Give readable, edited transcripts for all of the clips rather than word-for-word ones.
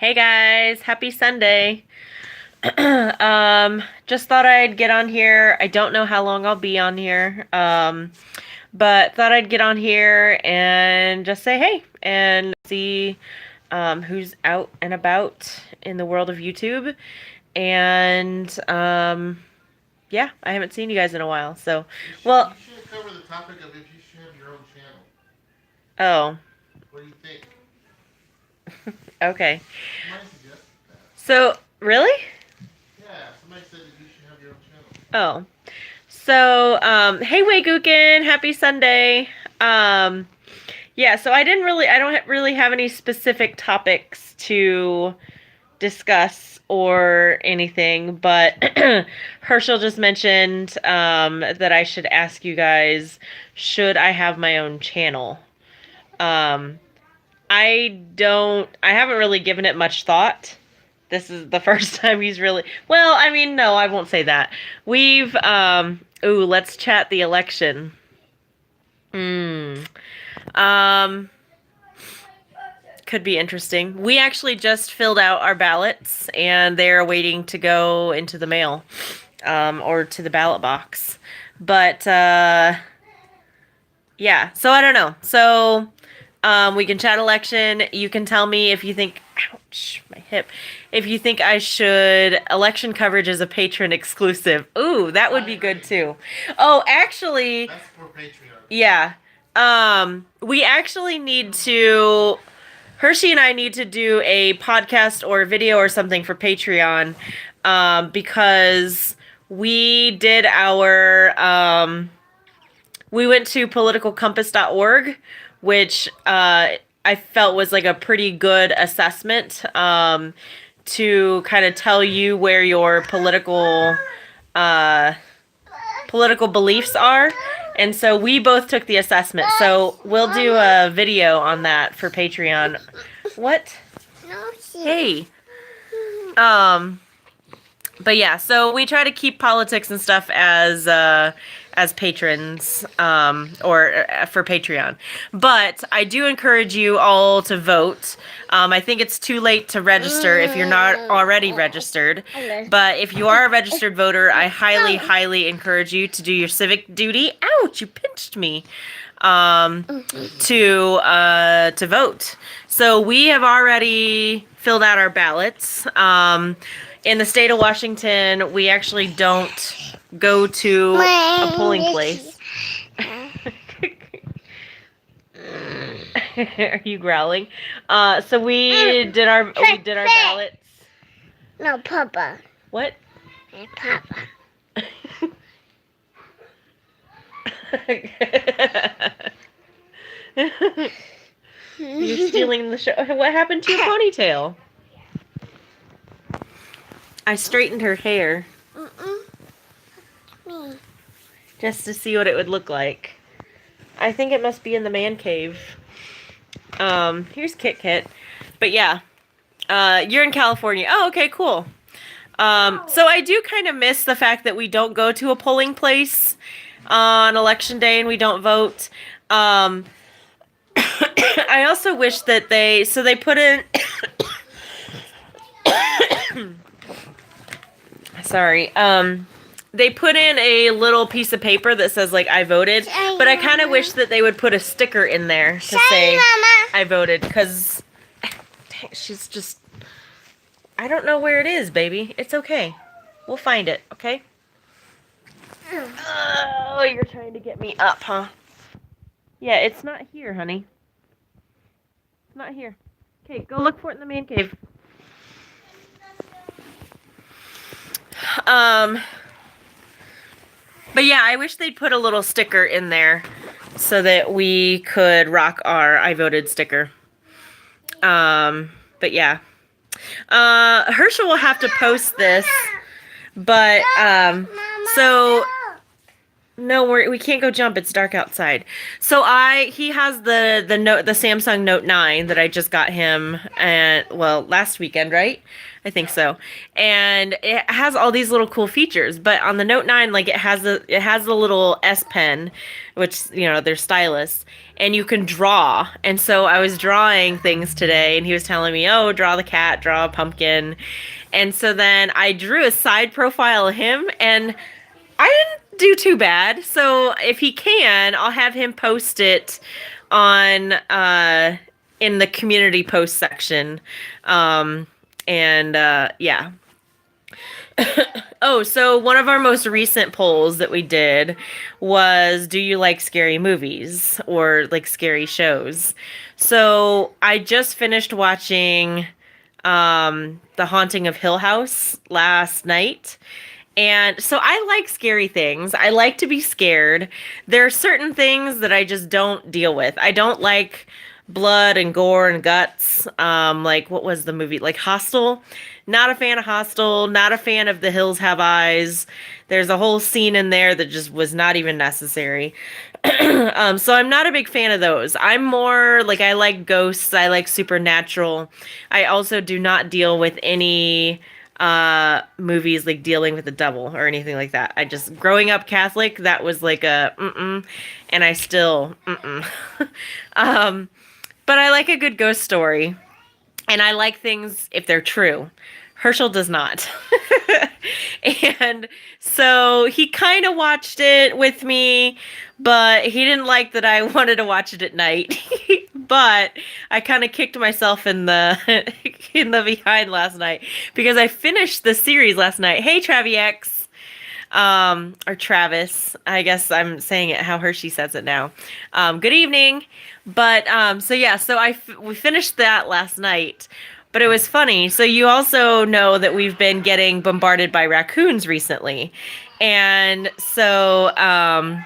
Hey guys, happy Sunday. Just thought I'd get on here. I don't know how long I'll be on here. But thought I'd get on here and just say hey and see who's out and about in the world of YouTube. And yeah, I haven't seen you guys in a while. So, well, You should cover the topic of if you should have your own channel. oh, What do you think? okay. Somebody suggested that. So, really? Yeah, somebody said that you should have your own channel. Oh. So, hey Waygukin, happy Sunday. Um, yeah, so I don't really have any specific topics to discuss or anything, but Herschel just mentioned that I should ask you guys, should I have my own channel? Um, I haven't really given it much thought. This is the first time he's really, well, I mean, no, I won't say that. Let's chat the election. Hmm. Um, could be interesting. We actually just filled out our ballots and they're waiting to go into the mail, or to the ballot box. But, yeah, so I don't know. So, we can chat election. You can tell me if you think, ouch, my hip. If you think I should, election coverage as a patron exclusive. Ooh, that would be good too. Oh, actually, That's for Patreon. yeah. We actually need to, Hershey and I need to do a podcast or a video or something for Patreon, because we did we went to politicalcompass.org, which I felt was like a pretty good assessment, to kind of tell you where your uh, political beliefs are. And so we both took the assessment. So we'll do a video on that for Patreon. What? Hey. But yeah, so we try to keep politics and stuff as patrons, or for Patreon. But I do encourage you all to vote. I think it's too late to register if you're not already registered. But if you are a registered voter, I highly, highly encourage you to do your civic duty. Ouch, you pinched me. To vote. So we have already filled out our ballots. In the state of Washington, we actually don't go to a polling place. Are you growling? So we did our ballots. No, Papa. What? Papa. You're stealing the show. What happened to your ponytail? I straightened her hair. Me. Just to see what it would look like. I think it must be in the man cave. Here's Kit Kit. But yeah. You're in California. Oh, okay, cool. So I do kind of miss the fact that we don't go to a polling place on election day and we don't vote. I also wish that they put in sorry. They put in a little piece of paper that says, like, I voted. But I kind of wish that they would put a sticker in there to say, I voted. Because she's just, I don't know where it is, baby. It's okay. We'll find it, okay? Oh, you're trying to get me up, huh? Yeah, it's not here, honey. It's not here. Okay, go look for it in the man cave. But yeah, I wish they'd put a little sticker in there so that we could rock our I voted sticker. But yeah. Herschel will have to post this, but, so No, we can't go jump. It's dark outside. So he has the Samsung Note 9 that I just got him and well, last weekend, right? I think so. And it has all these little cool features, but on the Note 9 like it has the little S Pen, which, they're stylus, and you can draw. And so I was drawing things today and he was telling me, "Oh, draw the cat, draw a pumpkin." And so then I drew a side profile of him and I didn't do too bad. So if he can, I'll have him post it on in the community post section. Yeah. Oh, so one of our most recent polls that we did was, do you like scary movies or like scary shows? So I just finished watching The Haunting of Hill House last night. And so I like scary things. I like to be scared. There are certain things that I just don't deal with. I don't like blood and gore and guts. Like what was the movie? Like Hostel. Not a fan of Hostel. Not a fan of The Hills Have Eyes. There's a whole scene in there that just was not even necessary. So I'm not a big fan of those. I'm more like I like ghosts. I like supernatural. I also do not deal with any movies like dealing with the devil or anything like that. I just growing up Catholic, that was like a and I still um but I like a good ghost story and I like things if they're true. Herschel does not. And so he kind of watched it with me, but he didn't like that I wanted to watch it at night. But I kind of kicked myself in the in the behind last night because I finished the series last night. Hey, Travi or Travis. I guess I'm saying it how Hershey says it now. Good evening. But so yeah, so we finished that last night. But it was funny. So you also know that we've been getting bombarded by raccoons recently. And so oh,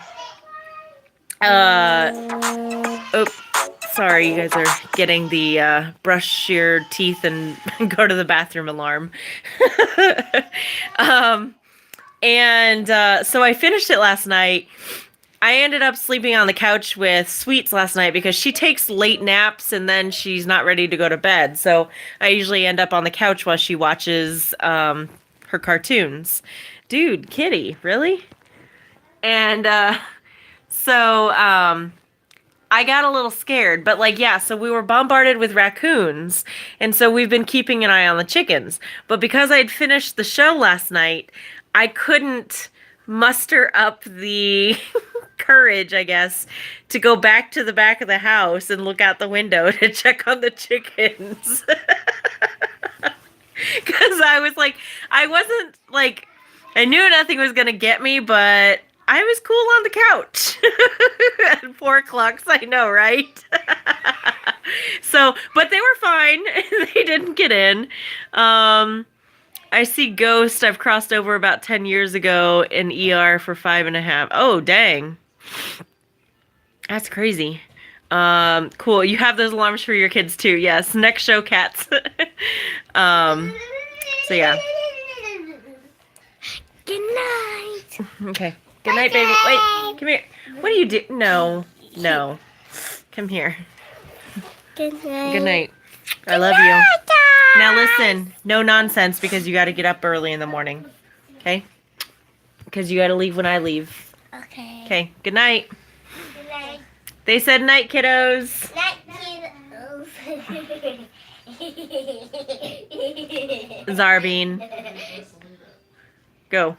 sorry, you guys are getting the brush your teeth and go to the bathroom alarm. So I finished it last night. I ended up sleeping on the couch with Sweets last night because she takes late naps and then she's not ready to go to bed. So I usually end up on the couch while she watches her cartoons. Dude, Kitty, really? And I got a little scared, but like, yeah, so we were bombarded with raccoons. And so we've been keeping an eye on the chickens. But because I'd finished the show last night, I couldn't muster up the courage, I guess, to go back to the back of the house and look out the window to check on the chickens. Because I was like, I wasn't like, I knew nothing was going to get me, but I was cool on the couch at 4 o'clock. I know, right? So, but they were fine. They didn't get in. I see Ghost. I've crossed over about 10 years ago in ER for 5.5. Oh, dang. That's crazy. Cool. You have those alarms for your kids too. Yes. Next show, cats. So yeah. Good night. Okay. Good night, baby. Wait, come here. What do you do? No. No. Come here. Good night. Good night. I love you. Now listen, no nonsense because you got to get up early in the morning. Okay? Because you got to leave when I leave. Okay. Okay. Good night. Good night. They said night, kiddos. Night, kiddos. Zarbine. Go.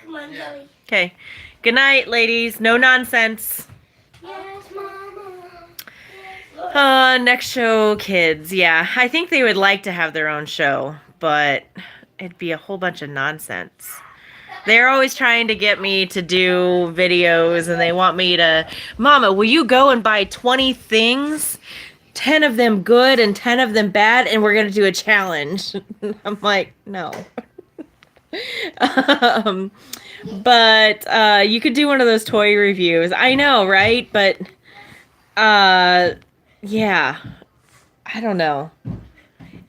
Come on, Zoe. Okay. Good night, ladies. No nonsense. Yes, Mama. Next show, kids. Yeah, I think they would like to have their own show, but it'd be a whole bunch of nonsense. They're always trying to get me to do videos and they want me to, Mama, will you go and buy 20 things? 10 of them good and 10 of them bad, and we're going to do a challenge. I'm like, no. But you could do one of those toy reviews. I know, right? But yeah, I don't know.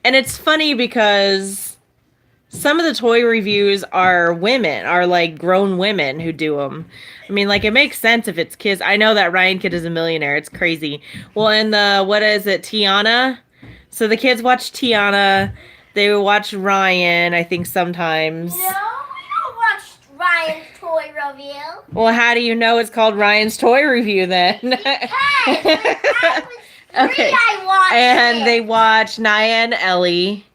And it's funny because some of the toy reviews are women, are like grown women who do them. I mean, like it makes sense if it's kids. I know that Ryan Kid is a millionaire. It's crazy. Well, and the what is it, Tiana? So the kids watch Tiana. They watch Ryan, I think sometimes. No, we don't watch Ryan's toy review. Well, how do you know it's called Ryan's Toy Review then? Because when I was 3, Okay. I watched And it. they watch Naya and Ellie.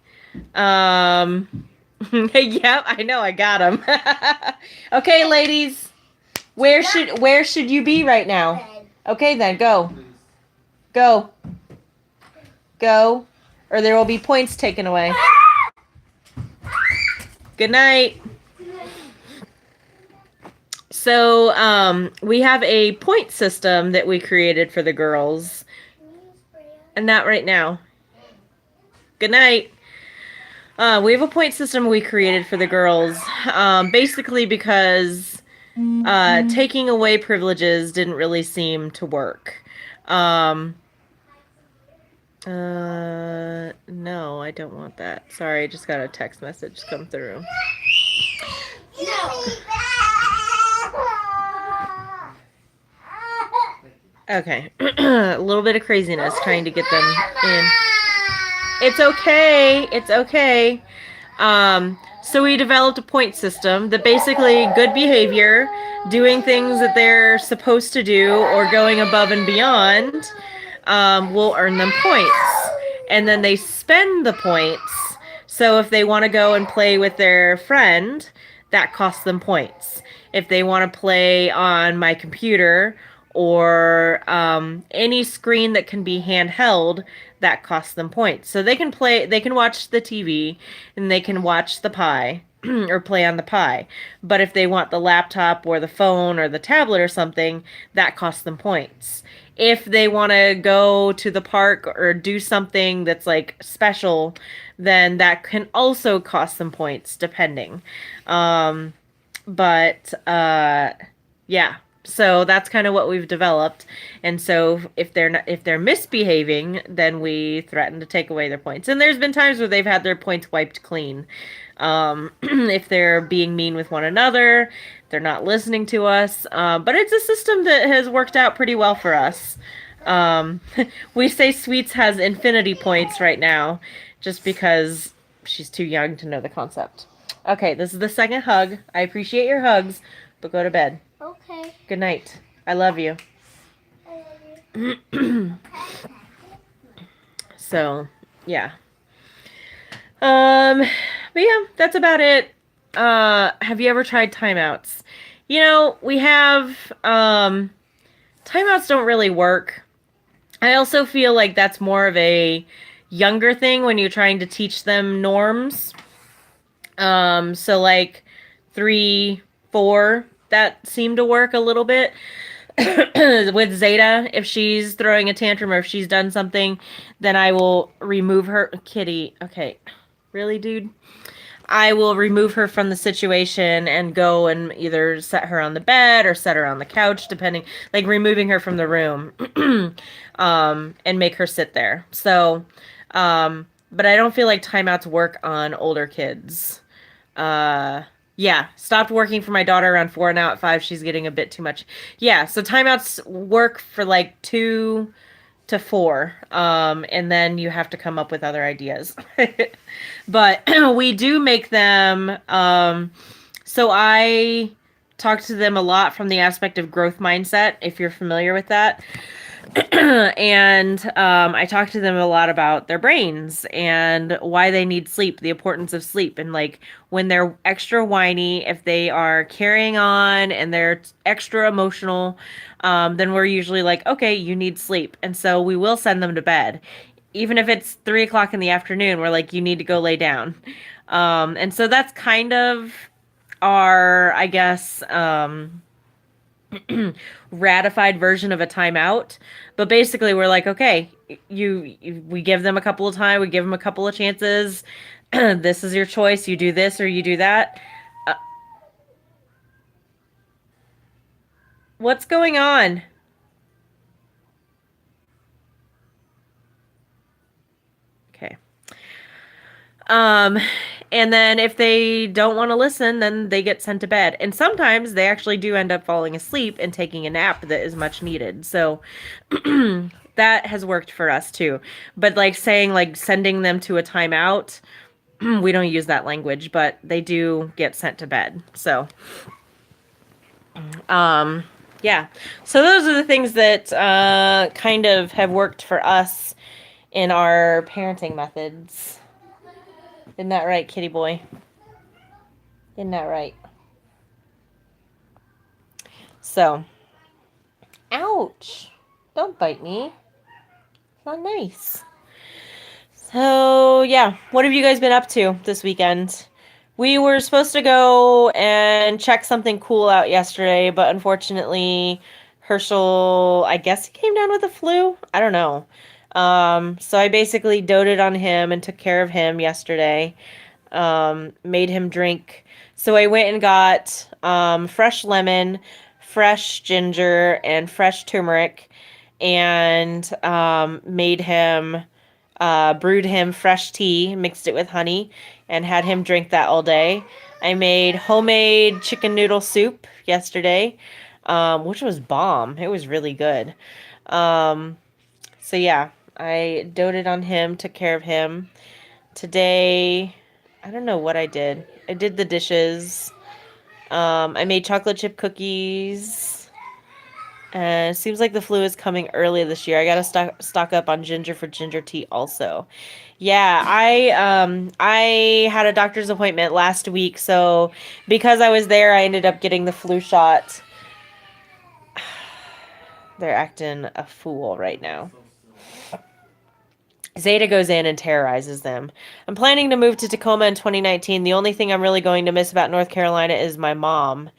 Yep, I know, I got them. Okay, ladies, where should you be right now? Okay, then go, Please. go, go, or there will be points taken away. Good night. So, we have a point system that we created for the girls, and not right now. Good night. We have a point system we created for the girls, basically because taking away privileges didn't really seem to work. No, I don't want that. Sorry, I just got a text message come through. Okay, a little bit of craziness trying to get them in. It's okay. It's okay. So we developed a point system that basically good behavior, doing things that they're supposed to do or going above and beyond, will earn them points. And then they spend the points. So if they want to go and play with their friend, that costs them points. If they want to play on my computer or any screen that can be handheld, that costs them points. So they can watch the TV and they can watch the pie or play on the pie. But if they want the laptop or the phone or the tablet or something, that costs them points. If they want to go to the park or do something that's like special, then that can also cost them points depending. But yeah, so that's kind of what we've developed. And so if they're misbehaving, then we threaten to take away their points. And there's been times where they've had their points wiped clean. If they're being mean with one another, they're not listening to us. But it's a system that has worked out pretty well for us. We say Sweets has infinity points right now just because she's too young to know the concept. Okay, this is the second hug. I appreciate your hugs, but go to bed. Okay. Good night. I love you. So, yeah. But yeah, that's about it. Have you ever tried timeouts? You know, we have, timeouts don't really work. I also feel like that's more of a younger thing when you're trying to teach them norms. So like 3, 4, that seemed to work a little bit. With Zeta, if she's throwing a tantrum or if she's done something, then I will remove her. Kitty, okay. Really, dude? I will remove her from the situation and go and either set her on the bed or set her on the couch, depending, like removing her from the room, and make her sit there. So, but I don't feel like timeouts work on older kids. Yeah, stopped working for my daughter around 4, now at 5 she's getting a bit too much. Yeah, so timeouts work for like 2 to 4, and then you have to come up with other ideas. But we do make them, so I talk to them a lot from the aspect of growth mindset, if you're familiar with that. And I talk to them a lot about their brains and why they need sleep, the importance of sleep, and like when they're extra whiny, if they are carrying on and they're extra emotional, then we're usually like, okay, you need sleep, and so we will send them to bed, even if it's 3 o'clock in the afternoon. We're like, you need to go lay down, and so that's kind of our, I guess, ratified version of a timeout. But basically we're like, okay, we give them a couple of time, we give them a couple of chances. This is your choice, you do this or you do that. What's going on? Okay. And then if they don't want to listen, then they get sent to bed. And sometimes they actually do end up falling asleep and taking a nap that is much needed. So that has worked for us too. But like saying like sending them to a timeout, we don't use that language, but they do get sent to bed. So yeah. So those are the things that kind of have worked for us in our parenting methods. Isn't that right, kitty boy? Isn't that right? So, ouch. Don't bite me. It's not nice. So, yeah. What have you guys been up to this weekend? We were supposed to go and check something cool out yesterday, but unfortunately, Herschel, I guess he came down with the flu. I don't know. So I basically doted on him and took care of him yesterday. Made him drink. So I went and got fresh lemon, fresh ginger, and fresh turmeric, and made him, brewed him fresh tea, mixed it with honey, and had him drink that all day. I made homemade chicken noodle soup yesterday, which was bomb. It was really good. So yeah, I doted on him, took care of him. Today, I don't know what I did. I did the dishes. I made chocolate chip cookies. It seems like the flu is coming early this year. I gotta stock up on ginger for ginger tea also. Yeah, I had a doctor's appointment last week, so because I was there, I ended up getting the flu shot. They're acting a fool right now. Zeta goes in and terrorizes them. I'm planning to move to Tacoma in 2019. The only thing I'm really going to miss about North Carolina is my mom.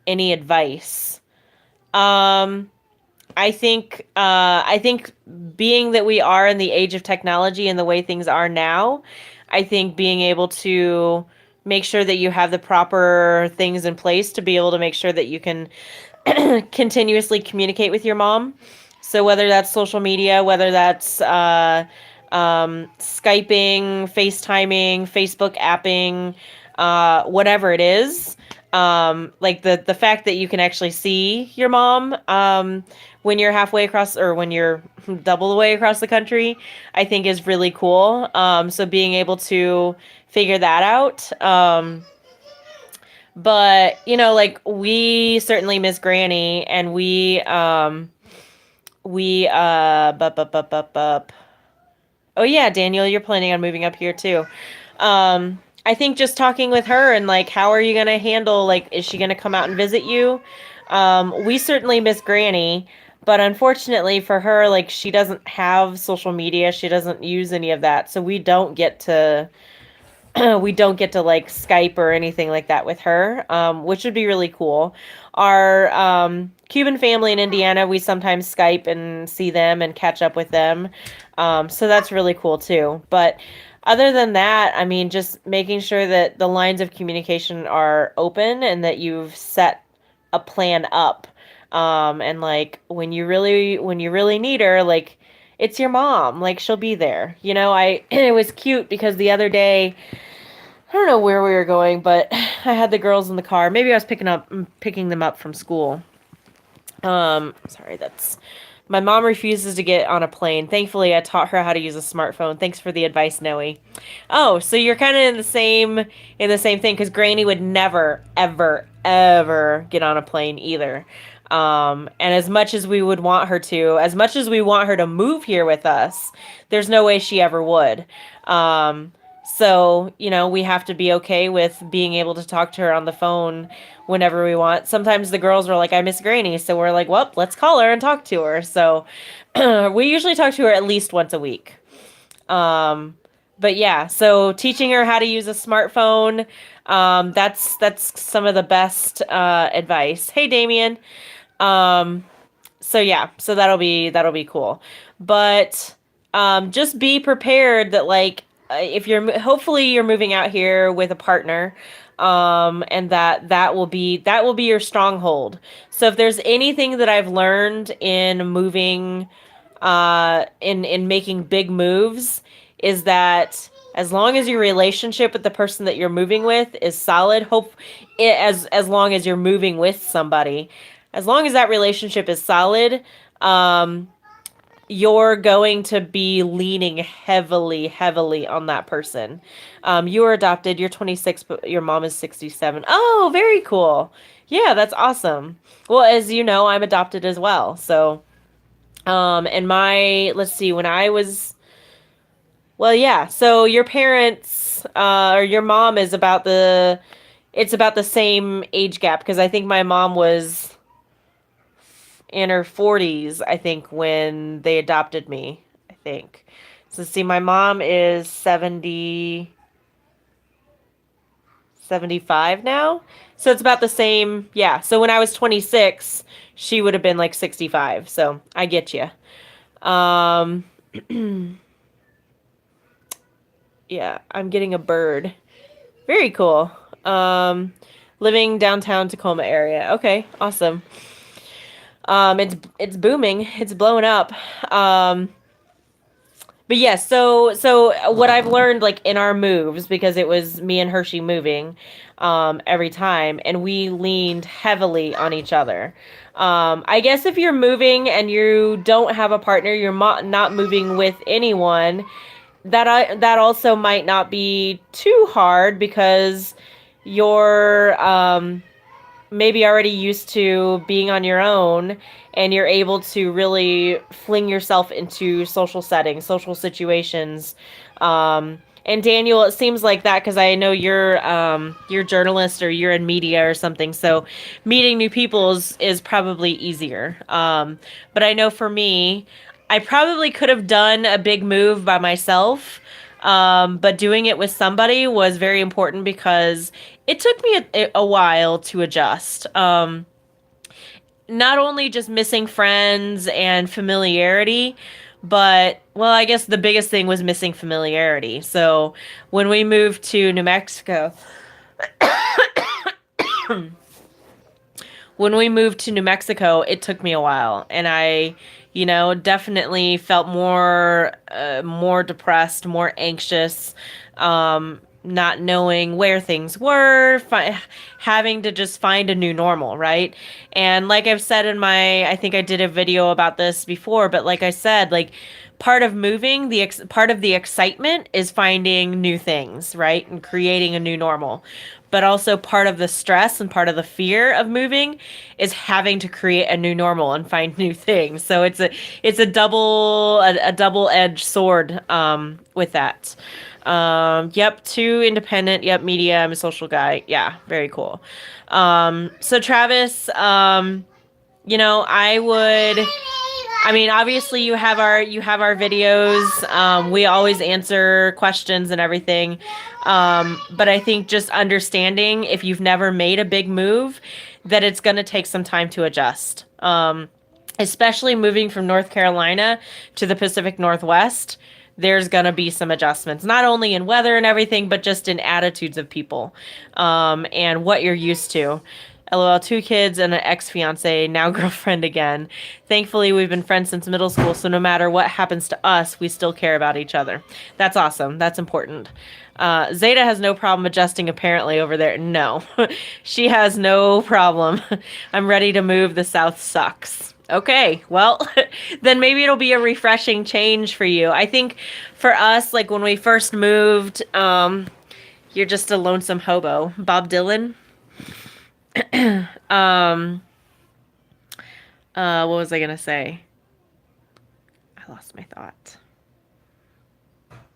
Any advice? I think being that we are in the age of technology and the way things are now, I think being able to make sure that you have the proper things in place to be able to make sure that you can continuously communicate with your mom. So whether that's social media, whether that's Skyping, FaceTiming, Facebook apping, whatever it is, like the fact that you can actually see your mom when you're halfway across or when you're double the way across the country, I think is really cool. So being able to figure that out. But you know, like we certainly miss Granny, and we bup, bup, bup, bup, bup. Oh yeah, Daniel, you're planning on moving up here too. I think just talking with her and like, how are you gonna handle, like, is she gonna come out and visit you? We certainly miss Granny, but unfortunately for her, like, she doesn't have social media. She doesn't use any of that, so we don't get to we don't get to like Skype or anything like that with her, which would be really cool. Our Cuban family in Indiana, we sometimes Skype and see them and catch up with them. So that's really cool too. But other than that, I mean, just making sure that the lines of communication are open and that you've set a plan up. And like when you really need her, like it's your mom, like she'll be there. You know, it was cute because the other day, I don't know where we were going, but I had the girls in the car. Maybe I was picking them up from school. Sorry, that's my mom refuses to get on a plane. Thankfully, I taught her how to use a smartphone. Thanks for the advice, Noe. Oh, so you're kind of in the same thing because Granny would never, ever, ever get on a plane either. And as much as we would want her to, as much as we want her to move here with us, there's no way she ever would. So, you know, we have to be okay with being able to talk to her on the phone whenever we want. Sometimes the girls are like, I miss Granny. So we're like, well, let's call her and talk to her. So we usually talk to her at least once a week. But yeah, so teaching her how to use a smartphone, that's some of the best advice. Hey, Damien. So yeah, so that'll be cool. But just be prepared that like if hopefully you're moving out here with a partner, and that will be your stronghold. So if there's anything that I've learned in moving, in making big moves, is that As long as your relationship with the person that you're moving with is solid, as long as you're moving with somebody, as long as that relationship is solid, um, you're going to be leaning heavily on that person. You were adopted. You're 26, but your mom is 67. Oh, very cool. Yeah, that's awesome. Well, as you know, I'm adopted as well. So, and let's see, when I was, well, yeah. So your parents, or your mom is it's about the same age gap because I think my mom was in her 40s, I think, when they adopted me, I think. So see, my mom is 75 now. So it's about the same. Yeah. So when I was 26, she would have been like 65. So I get you. Um, yeah, I'm getting a bird. Very cool. Living downtown Tacoma area. Okay, awesome. It's booming. It's blowing up. But yes, so what I've learned like in our moves, because it was me and Hershey moving every time, and we leaned heavily on each other. I guess if you're moving and you don't have a partner, you're not moving with anyone, that also might not be too hard because you're maybe already used to being on your own and you're able to really fling yourself into social settings, social situations. And Daniel, it seems like that because I know you're a journalist or you're in media or something. So meeting new people is probably easier. But I know for me, I probably could have done a big move by myself. But doing it with somebody was very important because it took me a while to adjust. Not only just missing friends and familiarity, but, well, I guess the biggest thing was missing familiarity. So when we moved to New Mexico, it took me a while, and I, definitely felt more depressed, more anxious, not knowing where things were, having to just find a new normal, right? And like I've said I think I did a video about this before, but like I said, like part of moving, part of the excitement is finding new things, right? And creating a new normal. But also part of the stress and part of the fear of moving is having to create a new normal and find new things. So it's a double-edged sword with that. Yep, too independent. Yep, media. I'm a social guy. Yeah, very cool. So Travis, I mean, obviously you have our videos. We always answer questions and everything. But I think just understanding if you've never made a big move, that it's going to take some time to adjust. Especially moving from North Carolina to the Pacific Northwest, there's going to be some adjustments, not only in weather and everything, but just in attitudes of people, and what you're used to. LOL, 2 kids and an ex-fiance, now girlfriend again. Thankfully, we've been friends since middle school, so no matter what happens to us, we still care about each other. That's awesome. That's important. Zeta has no problem adjusting apparently over there. No, she has no problem. I'm ready to move. The South sucks. Okay, well, then maybe it'll be a refreshing change for you. I think for us, like when we first moved, you're just a lonesome hobo. Bob Dylan. What was I gonna say? I lost my thought.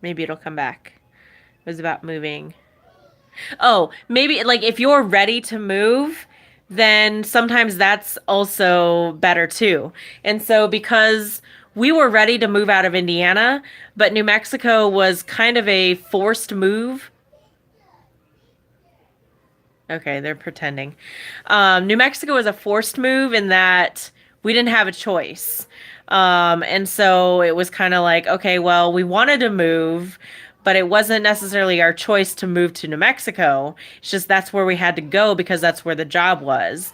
Maybe it'll come back. It was about moving. Oh, maybe like if you're ready to move, then sometimes that's also better too. And so because we were ready to move out of Indiana, but New Mexico was kind of a forced move. Okay, they're pretending. New Mexico was a forced move in that we didn't have a choice. And so it was kind of like, okay, well, we wanted to move, but it wasn't necessarily our choice to move to New Mexico. It's just that's where we had to go because that's where the job was.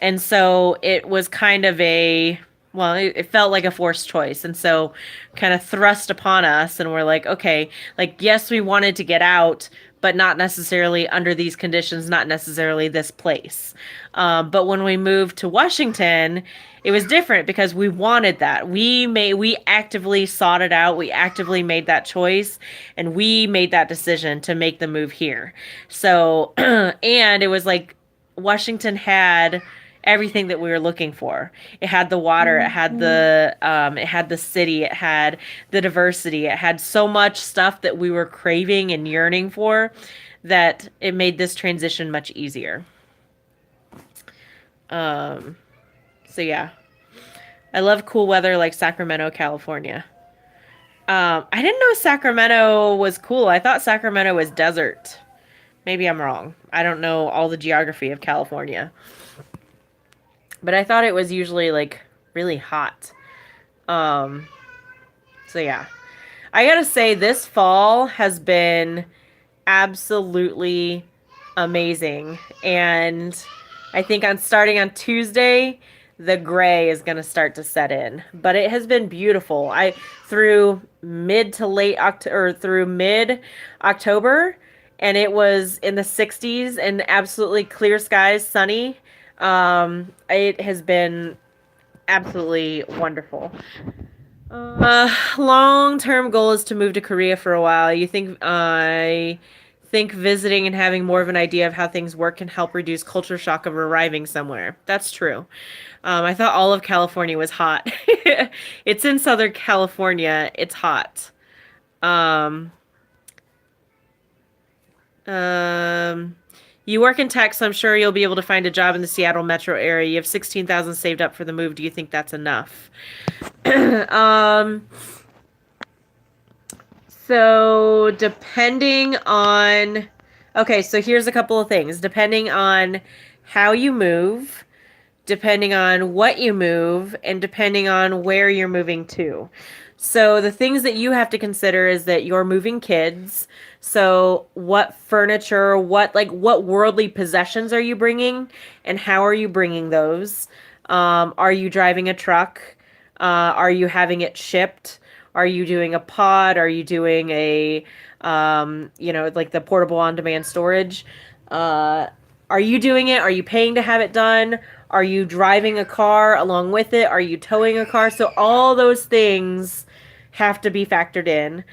And so it was kind of a well, it felt like a forced choice. And so kind of thrust upon us. And we're like, okay, like, yes, we wanted to get out, but not necessarily under these conditions, not necessarily this place. But when we moved to Washington, it was different because we wanted that. We actively sought it out. We actively made that choice and we made that decision to make the move here. So, and it was like Washington had everything that we were looking for. It had the water, it had the city, it had the diversity, it had so much stuff that we were craving and yearning for that it made this transition much easier. Um, so yeah, I love cool weather like Sacramento, California. I didn't know Sacramento was cool. I thought Sacramento was desert. Maybe I'm wrong. I don't know all the geography of California. But I thought it was usually like really hot. Um, so yeah. I gotta say, this fall has been absolutely amazing. And I think on starting on Tuesday, the gray is gonna start to set in. But it has been beautiful. I through mid to late October or through mid October, and it was in the 60s and absolutely clear skies, sunny. It has been absolutely wonderful. Long-term goal is to move to Korea for a while. I think visiting and having more of an idea of how things work can help reduce culture shock of arriving somewhere. That's true. I thought all of California was hot. It's in Southern California. It's hot. Um, um, you work in tech, so I'm sure you'll be able to find a job in the Seattle metro area. You have 16,000 saved up for the move. Do you think that's enough? um, so depending on, okay, so here's a couple of things. Depending on how you move, depending on what you move, and depending on where you're moving to. So the things that you have to consider is that you're moving kids. So what furniture, what worldly possessions are you bringing, and how are you bringing those? Are you driving a truck? Are you having it shipped? Are you doing a pod? Are you doing like the portable on-demand storage? Are you doing it? Are you paying to have it done? Are you driving a car along with it? Are you towing a car? So all those things have to be factored in.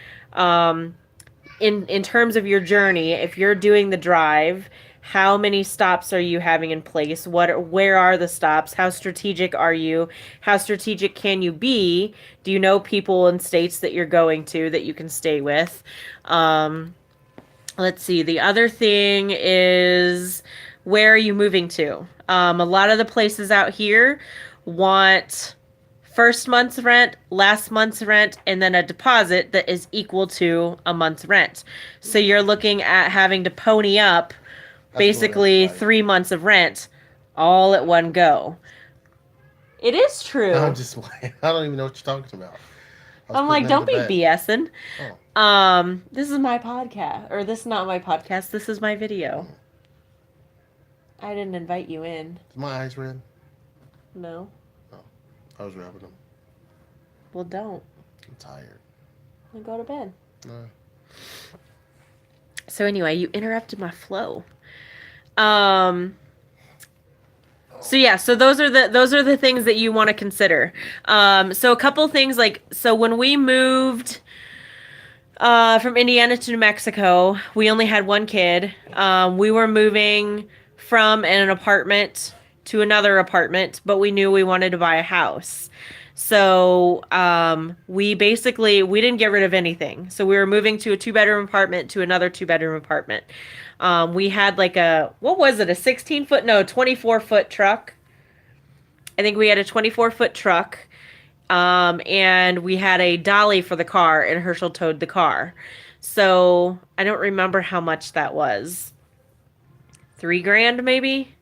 In terms of your journey, if you're doing the drive, how many stops are you having in place? Where are the stops? How strategic are you? How strategic can you be? Do you know people in states that you're going to that you can stay with? Let's see. The other thing is, where are you moving to? A lot of the places out here want first month's rent, last month's rent, and then a deposit that is equal to a month's rent. So you're looking at having to pony up basically 3 months of rent all at one go. It is true. I'm just I don't even know what you're talking about. I'm like, don't be BSing. Oh. This is my podcast, or this is not my podcast. This is my video. I didn't invite you in. Is my eyes red? No. Oh, I was rubbing them. Well, don't. I'm tired. Then go to bed. No. So anyway, you interrupted my flow. So yeah, so those are the things that you want to consider. So a couple things so when we moved from Indiana to New Mexico, we only had one kid. We were moving from an apartment to another apartment, but we knew we wanted to buy a house. So we didn't get rid of anything. So we were moving to a 2-bedroom apartment to another 2-bedroom apartment. We had like a 24-foot truck. I think we had a 24-foot truck. And we had a dolly for the car, and Herschel towed the car. So I don't remember how much that was. $3,000 maybe?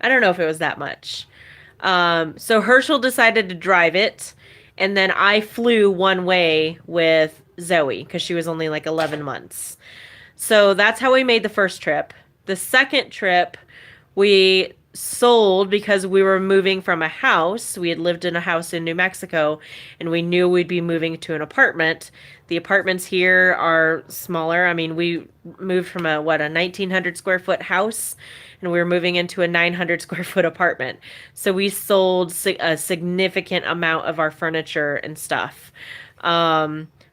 I don't know if it was that much. So Herschel decided to drive it, and then I flew one way with Zoe because she was only like 11 months. So that's how we made the first trip. The second trip, we sold because we were moving from a house. We had lived in a house in New Mexico and we knew we'd be moving to an apartment. The apartments here are smaller. I mean, we moved from a 1900 square foot house and we were moving into a 900 square foot apartment. So we sold a significant amount of our furniture and stuff.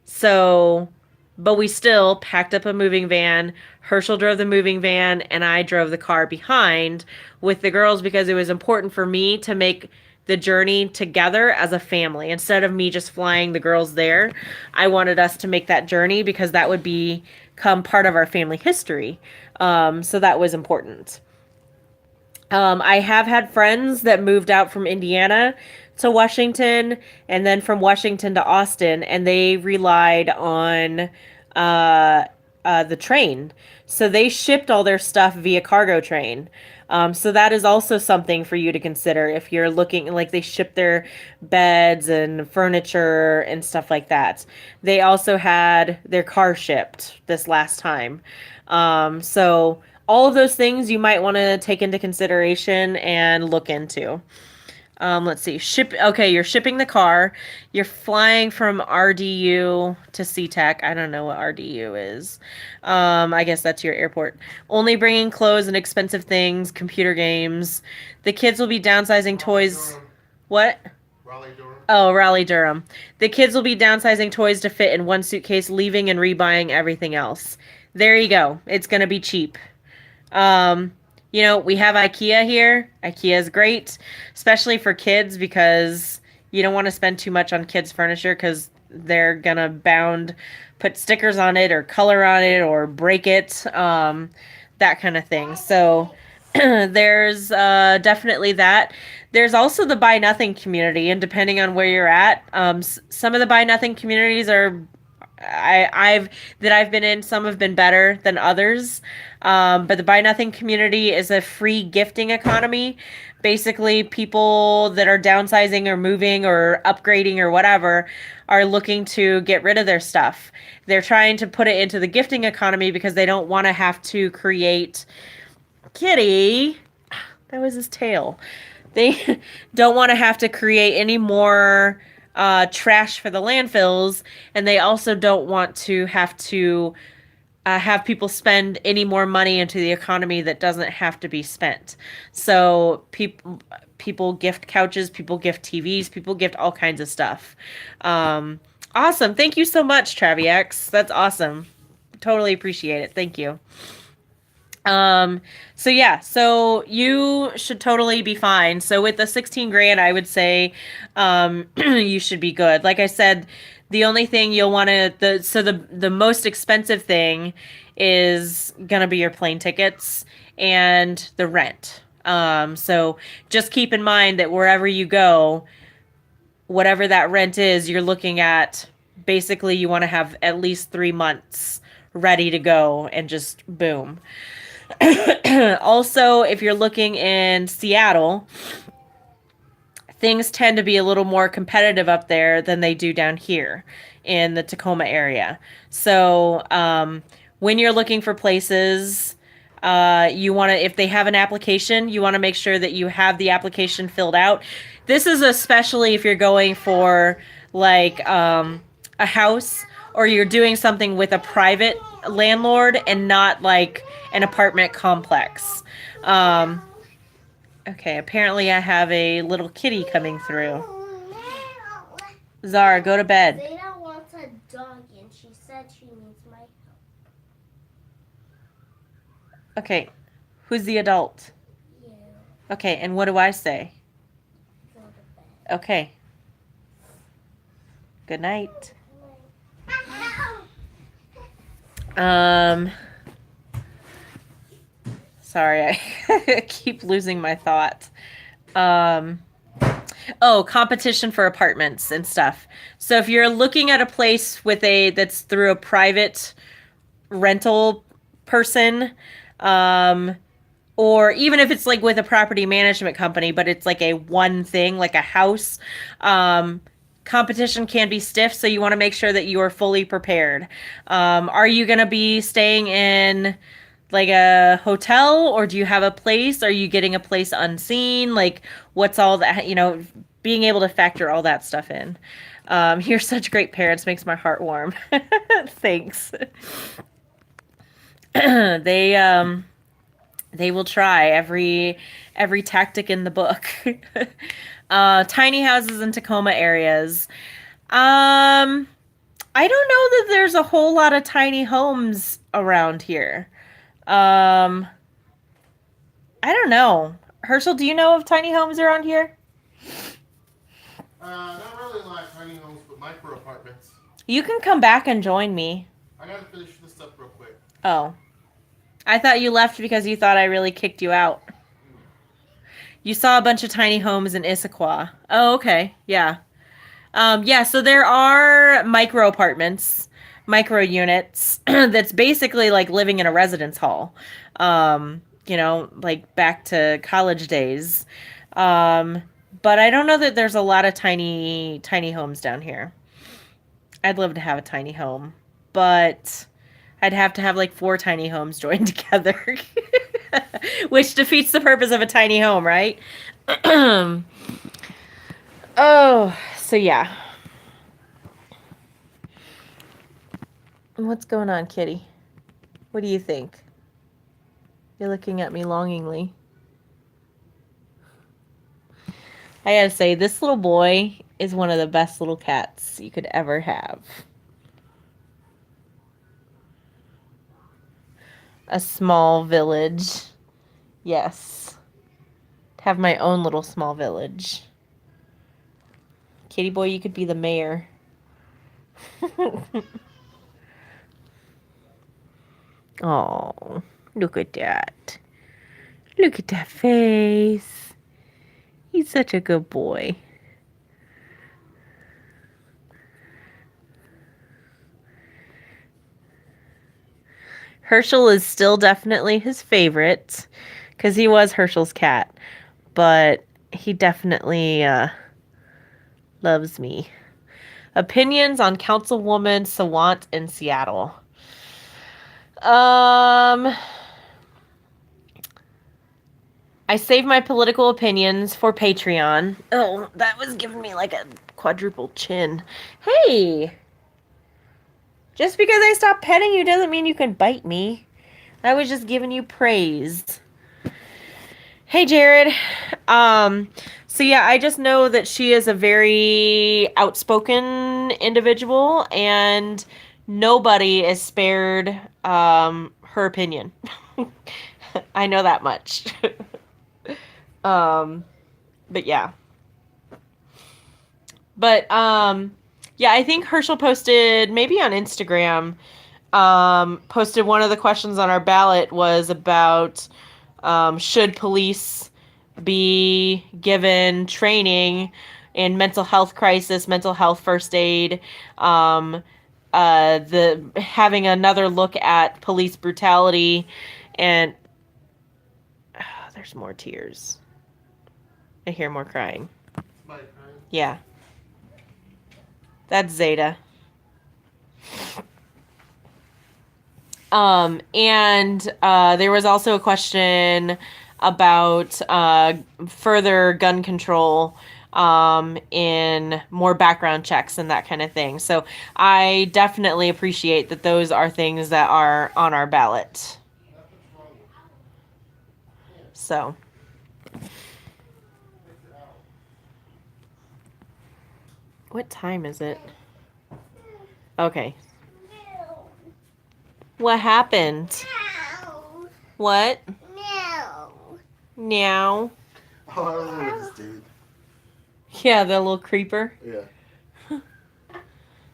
So but we still packed up a moving van. Herschel drove the moving van, and I drove the car behind with the girls because it was important for me to make the journey together as a family. Instead of me just flying the girls there, I wanted us to make that journey because that would become part of our family history. So that was important. I have had friends that moved out from Indiana to Washington and then from Washington to Austin, and they relied on uh, the train. So they shipped all their stuff via cargo train. So that is also something for you to consider if you're looking, like they ship their beds and furniture and stuff like that. They also had their car shipped this last time. So all of those things you might want to take into consideration and look into. Let's see. Okay, you're shipping the car. You're flying from RDU to SeaTac. I don't know what RDU is. I guess that's your airport. Only bringing clothes and expensive things, computer games. The kids will be downsizing toys. What? Raleigh Durham. Oh, Raleigh Durham. The kids will be downsizing toys to fit in one suitcase, leaving and rebuying everything else. There you go. It's going to be cheap. We have IKEA here. IKEA is great, especially for kids because you don't want to spend too much on kids' furniture because they're gonna put stickers on it or color on it or break it, that kind of thing. So there's definitely that. There's also the buy nothing community, and depending on where you're at, some of the buy nothing communities are I've been in, some have been better than others. But the Buy Nothing community is a free gifting economy. Basically, people that are downsizing or moving or upgrading or whatever are looking to get rid of their stuff. They're trying to put it into the gifting economy because they don't want to have to create Kitty. That was his tail. They don't want to have to create any more trash for the landfills, and they also don't want to have people spend any more money into the economy that doesn't have to be spent. So people gift couches, people gift TVs, people gift all kinds of stuff. Awesome. Thank you so much, TraviX. That's awesome. Totally appreciate it. Thank you. So you should totally be fine. So with the 16 grand, I would say, you should be good. Like I said, the only thing you'll want to, the most expensive thing is gonna be your plane tickets and the rent. So just keep in mind that wherever you go, whatever that rent is, you're looking at, basically you want to have at least 3 months ready to go and just boom. Also, if you're looking in Seattle, things tend to be a little more competitive up there than they do down here in the Tacoma area. So when you're looking for places, you want to, if they have an application, you want to make sure that you have the application filled out. This is especially if you're going for like a house or you're doing something with a private landlord and not like an apartment complex. Okay, apparently I have a little kitty coming through. Zara, go to bed. Zeta wants a dog and she said she needs my help. Okay, who's the adult? You. Okay, and what do I say? Go to bed. Okay. Good night. Sorry, I keep losing my thought. Competition for apartments and stuff. So if you're looking at a place that's through a private rental person, or even if it's like with a property management company, but it's like a one thing, like a house, competition can be stiff, so you want to make sure that you are fully prepared. Are you going to be staying in like a hotel, or do you have a place? Are you getting a place unseen? Like, what's all that, being able to factor all that stuff in. You're such great parents, makes my heart warm. Thanks. They they will try every tactic in the book. Tiny houses in Tacoma areas. Um, I don't know that there's a whole lot of tiny homes around here. Um, I don't know. Herschel, do you know of tiny homes around here? Not really like tiny homes, but micro apartments. You can come back and join me. I gotta finish this up real quick. Oh. I thought you left because you thought I really kicked you out. You saw a bunch of tiny homes in Issaquah. Oh, okay. Yeah. Yeah, so there are micro apartments, micro units that's basically like living in a residence hall. Like back to college days. Um, but I don't know that there's a lot of tiny homes down here. I'd love to have a tiny home, but I'd have to have like 4 tiny homes joined together, which defeats the purpose of a tiny home, right? Oh, so yeah. What's going on, kitty? What do you think? You're looking at me longingly. I gotta say, this little boy is one of the best little cats you could ever have. A small village. Yes. Have my own little small village. Kitty boy, you could be the mayor. Oh, look at that. Look at that face. He's such a good boy. Herschel is still definitely his favorite because he was Herschel's cat, but he definitely loves me. Opinions on Councilwoman Sawant in Seattle. I save my political opinions for Patreon. Oh, that was giving me like a quadruple chin. Hey! Just because I stopped petting you doesn't mean you can bite me. I was just giving you praise. Hey, Jared. So yeah, I just know that she is a very outspoken individual and nobody is spared her opinion. I know that much. But yeah. But yeah, I think Herschel posted maybe on Instagram, posted one of the questions on our ballot was about should police be given training in mental health crisis, mental health first aid, the having another look at police brutality, and there's more tears. I hear more crying. Somebody crying? Yeah. That's Zeta. And there was also a question about further gun control in more background checks and that kind of thing. So I definitely appreciate that those are things that are on our ballot. So. What time is it? Okay. What happened? No. What? No. Meow. Oh, I remember this dude. Yeah, the little creeper. Yeah.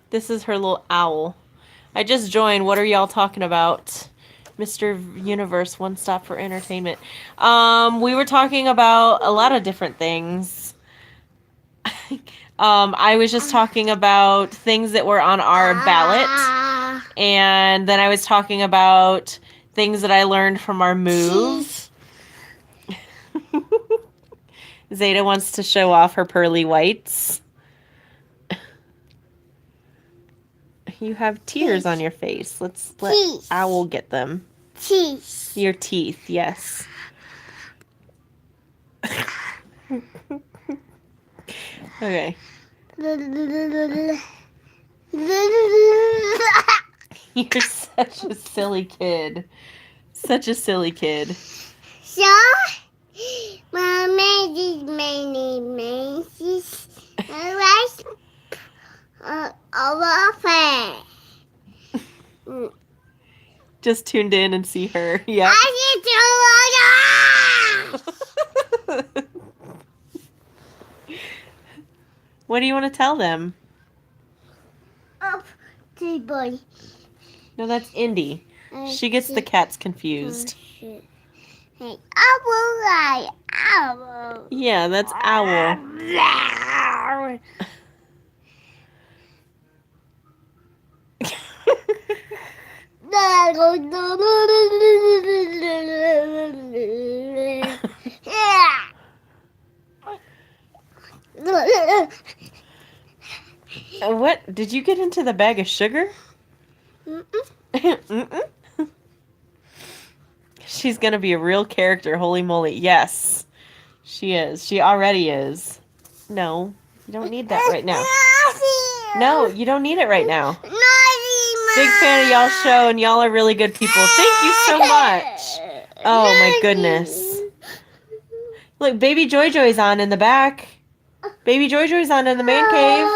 This is her little owl. I just joined. What are y'all talking about? Mr. Universe, one stop for entertainment. We were talking about a lot of different things. I was just talking about things that were on our ballot. And then I was talking about things that I learned from our move. Zeta wants to show off her pearly whites. You have tears on your face. Let Owl get them. Cheese. Your teeth, yes. Okay. You're such a silly kid. Such a silly kid. So, my many maces, rice, over Just tuned in and see her. Yep. What do you want to tell them? Up to boy. No, that's Indy. She gets the cats confused. Hey, owl. Yeah, that's Owl. What? Did you get into the bag of sugar? Mm-mm. She's going to be a real character, holy moly. Yes, she is. She already is. No, you don't need that right now. No, you don't need it right now. Big fan of y'all's show, and y'all are really good people. Thank you so much. Oh, my goodness. Look, Baby Joy Joy's on in the back. Baby Joy Joy's on in the man cave.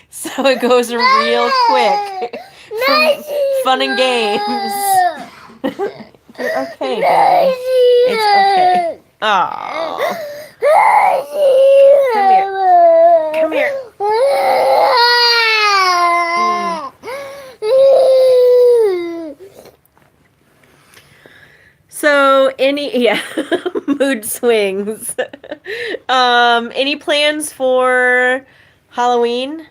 So it goes real quick. From fun and games. You're okay, baby. It's okay. Aww. Come here. So mood swings. Any plans for Halloween?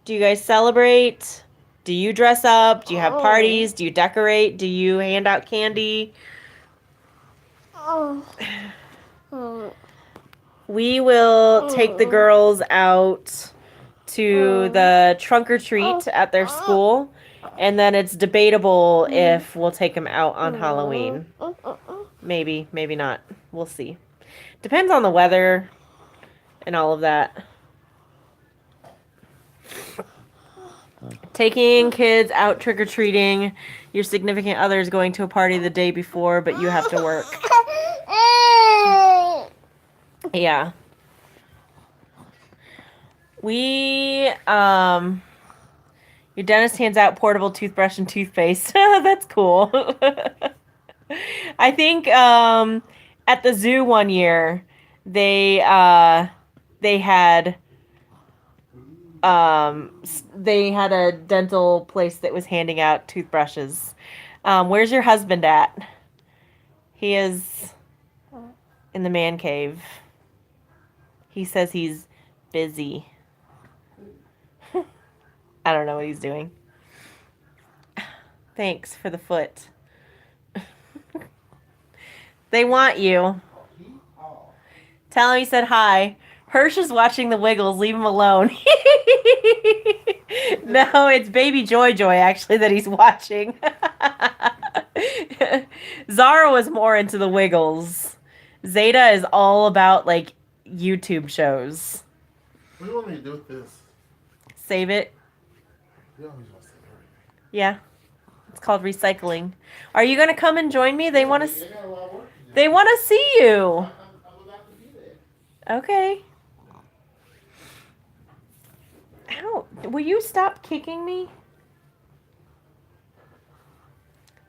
Do you guys celebrate? Do you dress up? Do you have parties? Do you decorate? Do you hand out candy? We will take the girls out to the trunk or treat at their school, and then it's debatable if we'll take them out on Halloween. Maybe, maybe not. We'll see. Depends on the weather and all of that. Taking kids out trick-or-treating, your significant other is going to a party the day before, but you have to work. Yeah. Your dentist hands out portable toothbrush and toothpaste. That's cool. I think at the zoo one year, they had a dental place that was handing out toothbrushes. Where's your husband at? He is in the man cave. He says he's busy. I don't know what he's doing. Thanks for the foot. They want you. Tell him he said hi. Hirsch is watching the Wiggles. Leave him alone. No, it's Baby Joy Joy, actually, that he's watching. Zara was more into the Wiggles. Zeta is all about, like, YouTube shows. What do you want me to do with this? Save it. You always want to say everything. Yeah. It's called recycling. Are you going to come and join me? They want to They got a lot of work to do. They want to see you. I would like to be there. Okay. Ow. Will you stop kicking me?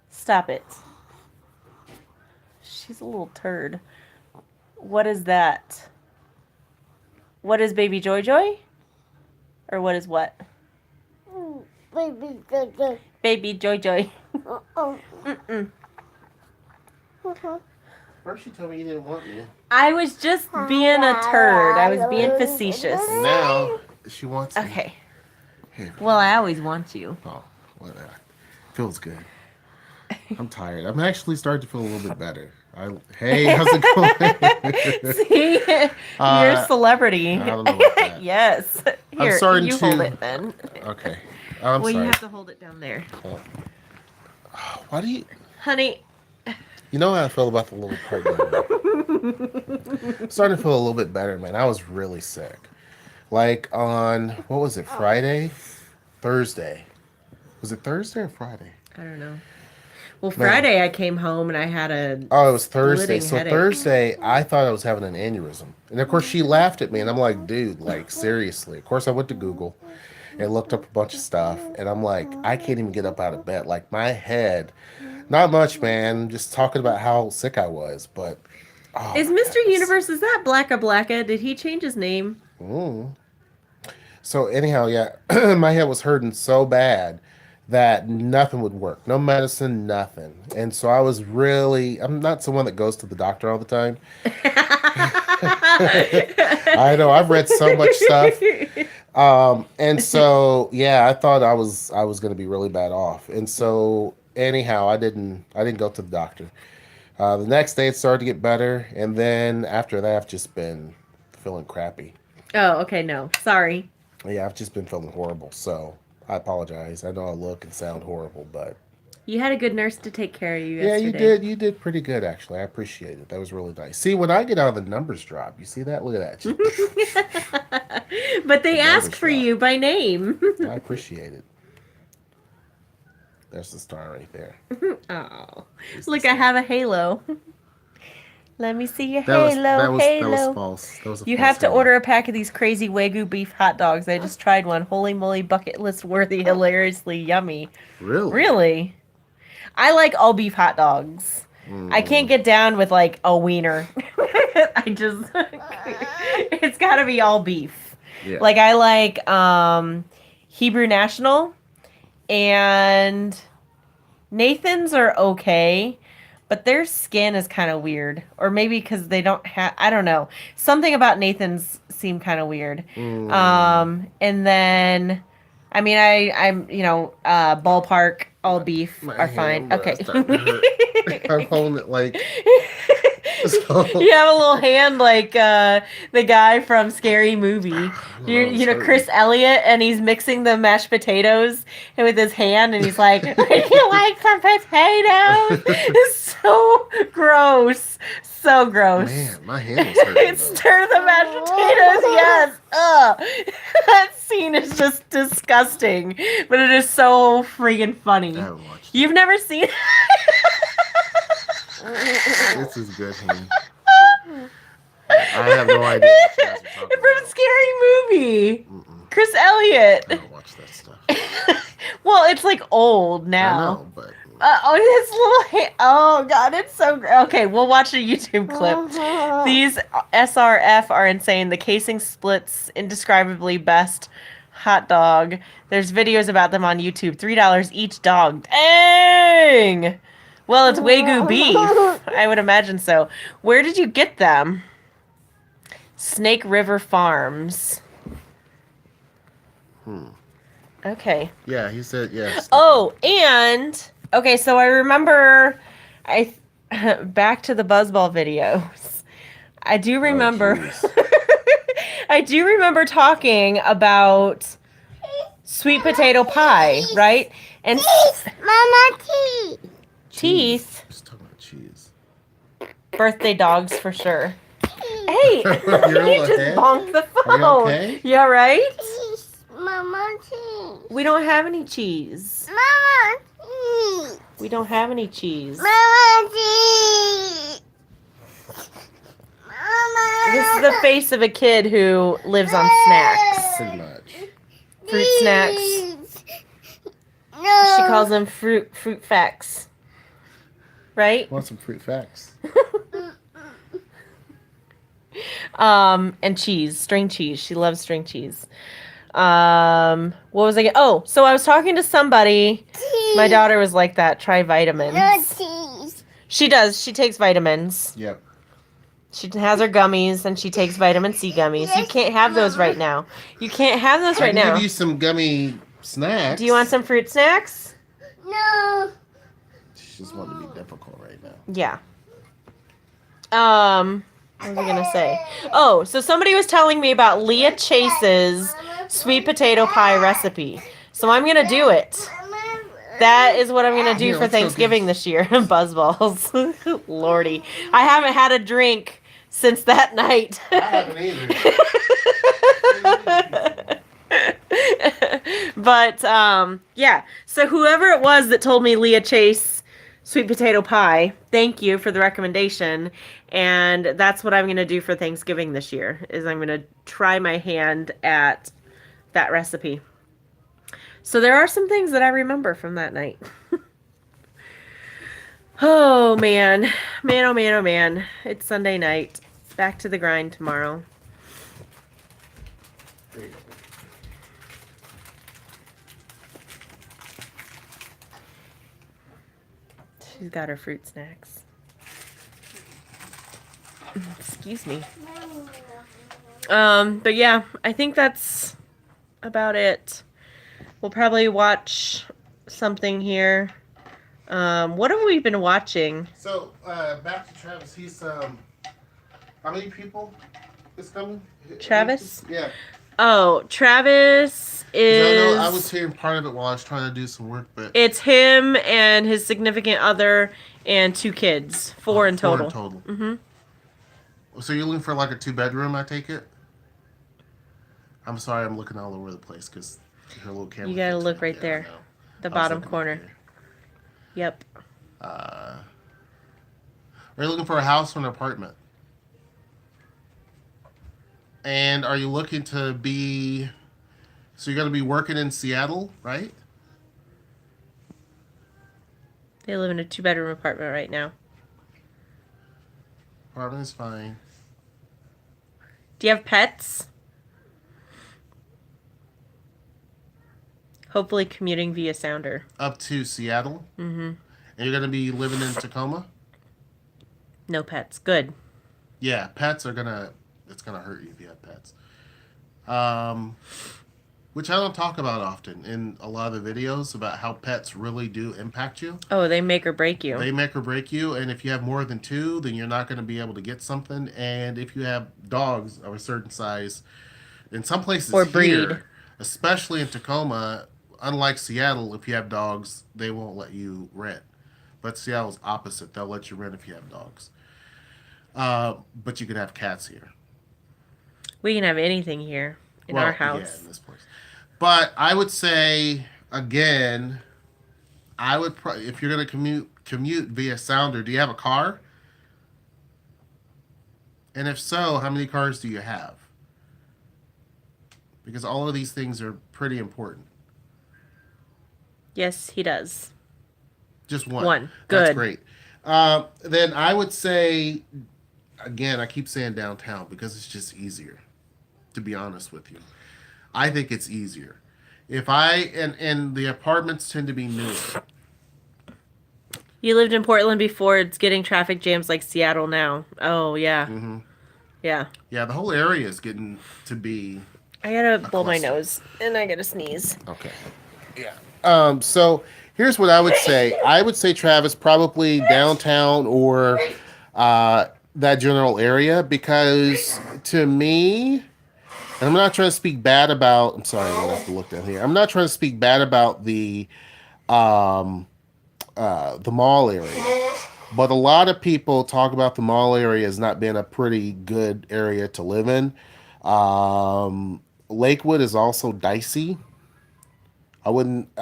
Stop it. She's a little turd. What is that? What is Baby Joy Joy? Or what is what? Baby Joy Joy. Mm-mm. First you told me you didn't want me. I was just being a turd. I was being facetious. Now she wants me. Okay. Hey, Well, I always want you. oh, whatever. Feels good. I'm tired. I'm actually starting to feel a little bit better. Hey, how's it going? See, you're a celebrity. I don't know about that. Yes. Here, starting you to- hold it then. Okay. I'm Well, sorry. you have to hold it down there, Why do you... honey. You know how I feel about the little pregnant I'm starting to feel a little bit better, man. I was really sick. Like on, what was it, Friday? Thursday. Was it Thursday or Friday? I don't know. Well, Friday I came home and I had a Oh, it was Thursday. splitting So headache. Thursday, I thought I was having an aneurysm. And of course, she laughed at me. And I'm like, dude, like, seriously. Of course, I went to Google and looked up a bunch of stuff. And I'm like, I can't even get up out of bed. Like, my head, not much, man. Just talking about how sick I was. But, oh, Is my Mr. goodness. Universe, is that Blacka? Did he change his name? Mm. So, anyhow, yeah, my head was hurting so bad that nothing would work. No medicine, nothing. And so I was really, I'm not someone that goes to the doctor all the time. I know, I've read so much stuff. And so yeah, I thought I was going to be really bad off. And so anyhow, I didn't go to the doctor. The next day it started to get better, and then after that I've just been feeling crappy. Oh, okay, no. Sorry. Yeah, I've just been feeling horrible. So I apologize. I know I look and sound horrible, but You had a good nurse to take care of you yeah, yesterday. you did. You did pretty good, actually. I appreciate it. That was really nice. See, when I get out, the numbers drop. You see that? Look at that. But they The ask numbers for drop. you by name. I appreciate it. There's the star right there. Oh, look, I have a halo. Let me see your That halo. was false. That was a You false have to halo. order a pack of these crazy Wagyu beef hot dogs. I just tried one. Holy moly, bucket list worthy, hilariously yummy. Really? Really? I like all beef hot dogs. I can't get down with like a wiener. I just it's got to be all beef. Yeah. Like I like Hebrew National and Nathan's are okay, but their skin is kind of weird. Or maybe because they don't have, I don't know. Something about Nathan's seem kind of weird. And then, I mean, I'm, ballpark, all beef My are fine. hand, Okay. starting to hurt. I'm holding it like. So, You have a little hand like the guy from Scary Movie. You know, Chris Elliott, and he's mixing the mashed potatoes and with his hand, and he's like, "Would you like some potatoes?" It's so gross, so gross. man, my hand was hurting. It's stir the mashed potatoes, yes. Ugh. That scene is just disgusting, but it is so freaking funny. I haven't watched. You've never seen. This is good, honey. I have no idea what you guys are talking From about. Scary Movie. Mm-mm. Chris Elliott. I don't watch that stuff. Well, it's like old I now. know, but His little oh god, it's so okay. We'll watch a YouTube clip. These SRF are insane. The casing splits indescribably best hot dog. There's videos about them on YouTube. $3 each dog. Dang. Well, it's Wagyu beef. I would imagine so. Where did you get them? Snake River Farms. Okay. yeah, he said yes. Oh, and okay, so I remember back to the Buzzball videos. I do remember I do remember talking about sweet potato pie, right? And Mama tea. teeth, Just talking about cheese. birthday dogs for sure. Hey, Your you little just head? bonked the Are you phone. okay? You all right? Cheese. Mama tea. We don't have any cheese. Mama tea. We don't have any cheese. Mama tea. Mama. This is the face of a kid who lives on snacks. Pretty much. Fruit snacks. No. She calls them fruit facts. Right? Want some fruit facts? And cheese, string cheese. She loves string cheese. What was I? Oh, so I was talking to somebody. My daughter was like that. Try vitamins. No cheese. She does. She takes vitamins. Yep. She has her gummies, and she takes vitamin C gummies. You can't have those right now. You can't have those I right can now. give you some gummy snacks. Do you want some fruit snacks? No. She just wanted to be difficult right now. Yeah. What was I gonna say? Oh, so somebody was telling me about Leah Chase's sweet potato pie recipe. So I'm gonna do it. That is what I'm gonna do Here, for let's go get Thanksgiving this year. Buzzballs. Lordy. I haven't had a drink since that night. I haven't either. But yeah. So whoever it was that told me Leah Chase sweet potato pie, thank you for the recommendation. And that's what I'm gonna do for Thanksgiving this year. Is I'm gonna try my hand at that recipe. So there are some things that I remember from that night. Oh man. Man, oh man, oh man. It's Sunday night. Back to the grind tomorrow. There you go. She's got her fruit snacks. Excuse me. But yeah, I think that's about it. We'll probably watch something here. What have we been watching? So, back to Travis. He's, how many people is coming? Travis? Yeah. Oh, Travis 'Cause I know I is. was hearing part of it while I was trying to do some work, but It's him and his significant other and 2 kids. 4 in total. 4 in total. Mm-hmm. So you're looking for like a 2-bedroom, I take it? I'm sorry, I'm looking all over the place because her little camera. You gotta fits look in. right Yeah, there. I know. The I was bottom looking up corner. here. Yep. Are you looking for a house or an apartment? And are you looking to be? So you're gonna be working in Seattle, right? They live in a 2-bedroom apartment right now. Apartment is fine. Do you have pets? Hopefully commuting via Sounder. Up to Seattle. Mm-hmm. And you're gonna be living in Tacoma. No pets. Good. Yeah, pets are gonna. It's gonna hurt you if you have pets. Which I don't talk about often in a lot of the videos about how pets really do impact you. Oh, they make or break you. They make or break you, and if you have more than 2, then you're not going to be able to get something. And if you have dogs of a certain size, in some places Or breed. here, especially in Tacoma, unlike Seattle, if you have dogs, they won't let you rent. But Seattle's opposite; they'll let you rent if you have dogs. But you can have cats here. We can have anything here in our Yeah, house. in this place. But I would say again, I would if you're going to commute via Sounder. Do you have a car? And if so, how many cars do you have? Because all of these things are pretty important. Yes, he does. Just one. One. That's Good. great. Then I would say, again, I keep saying downtown because it's just easier, to be honest with you. I think it's easier. And the apartments tend to be newer. You lived in Portland before. It's getting traffic jams like Seattle now. Oh, yeah. Mm-hmm. Yeah. Yeah, the whole area is getting to be. I gotta blow my cluster. nose and I gotta sneeze. Okay. Yeah. So here's what I would say. I would say, Travis, probably downtown or that general area, because to me, and I'm not trying to speak bad about. I'm sorry, I'm gonna have to look down here. I'm not trying to speak bad about the mall area, but a lot of people talk about the mall area as not being a pretty good area to live in. Lakewood is also dicey. I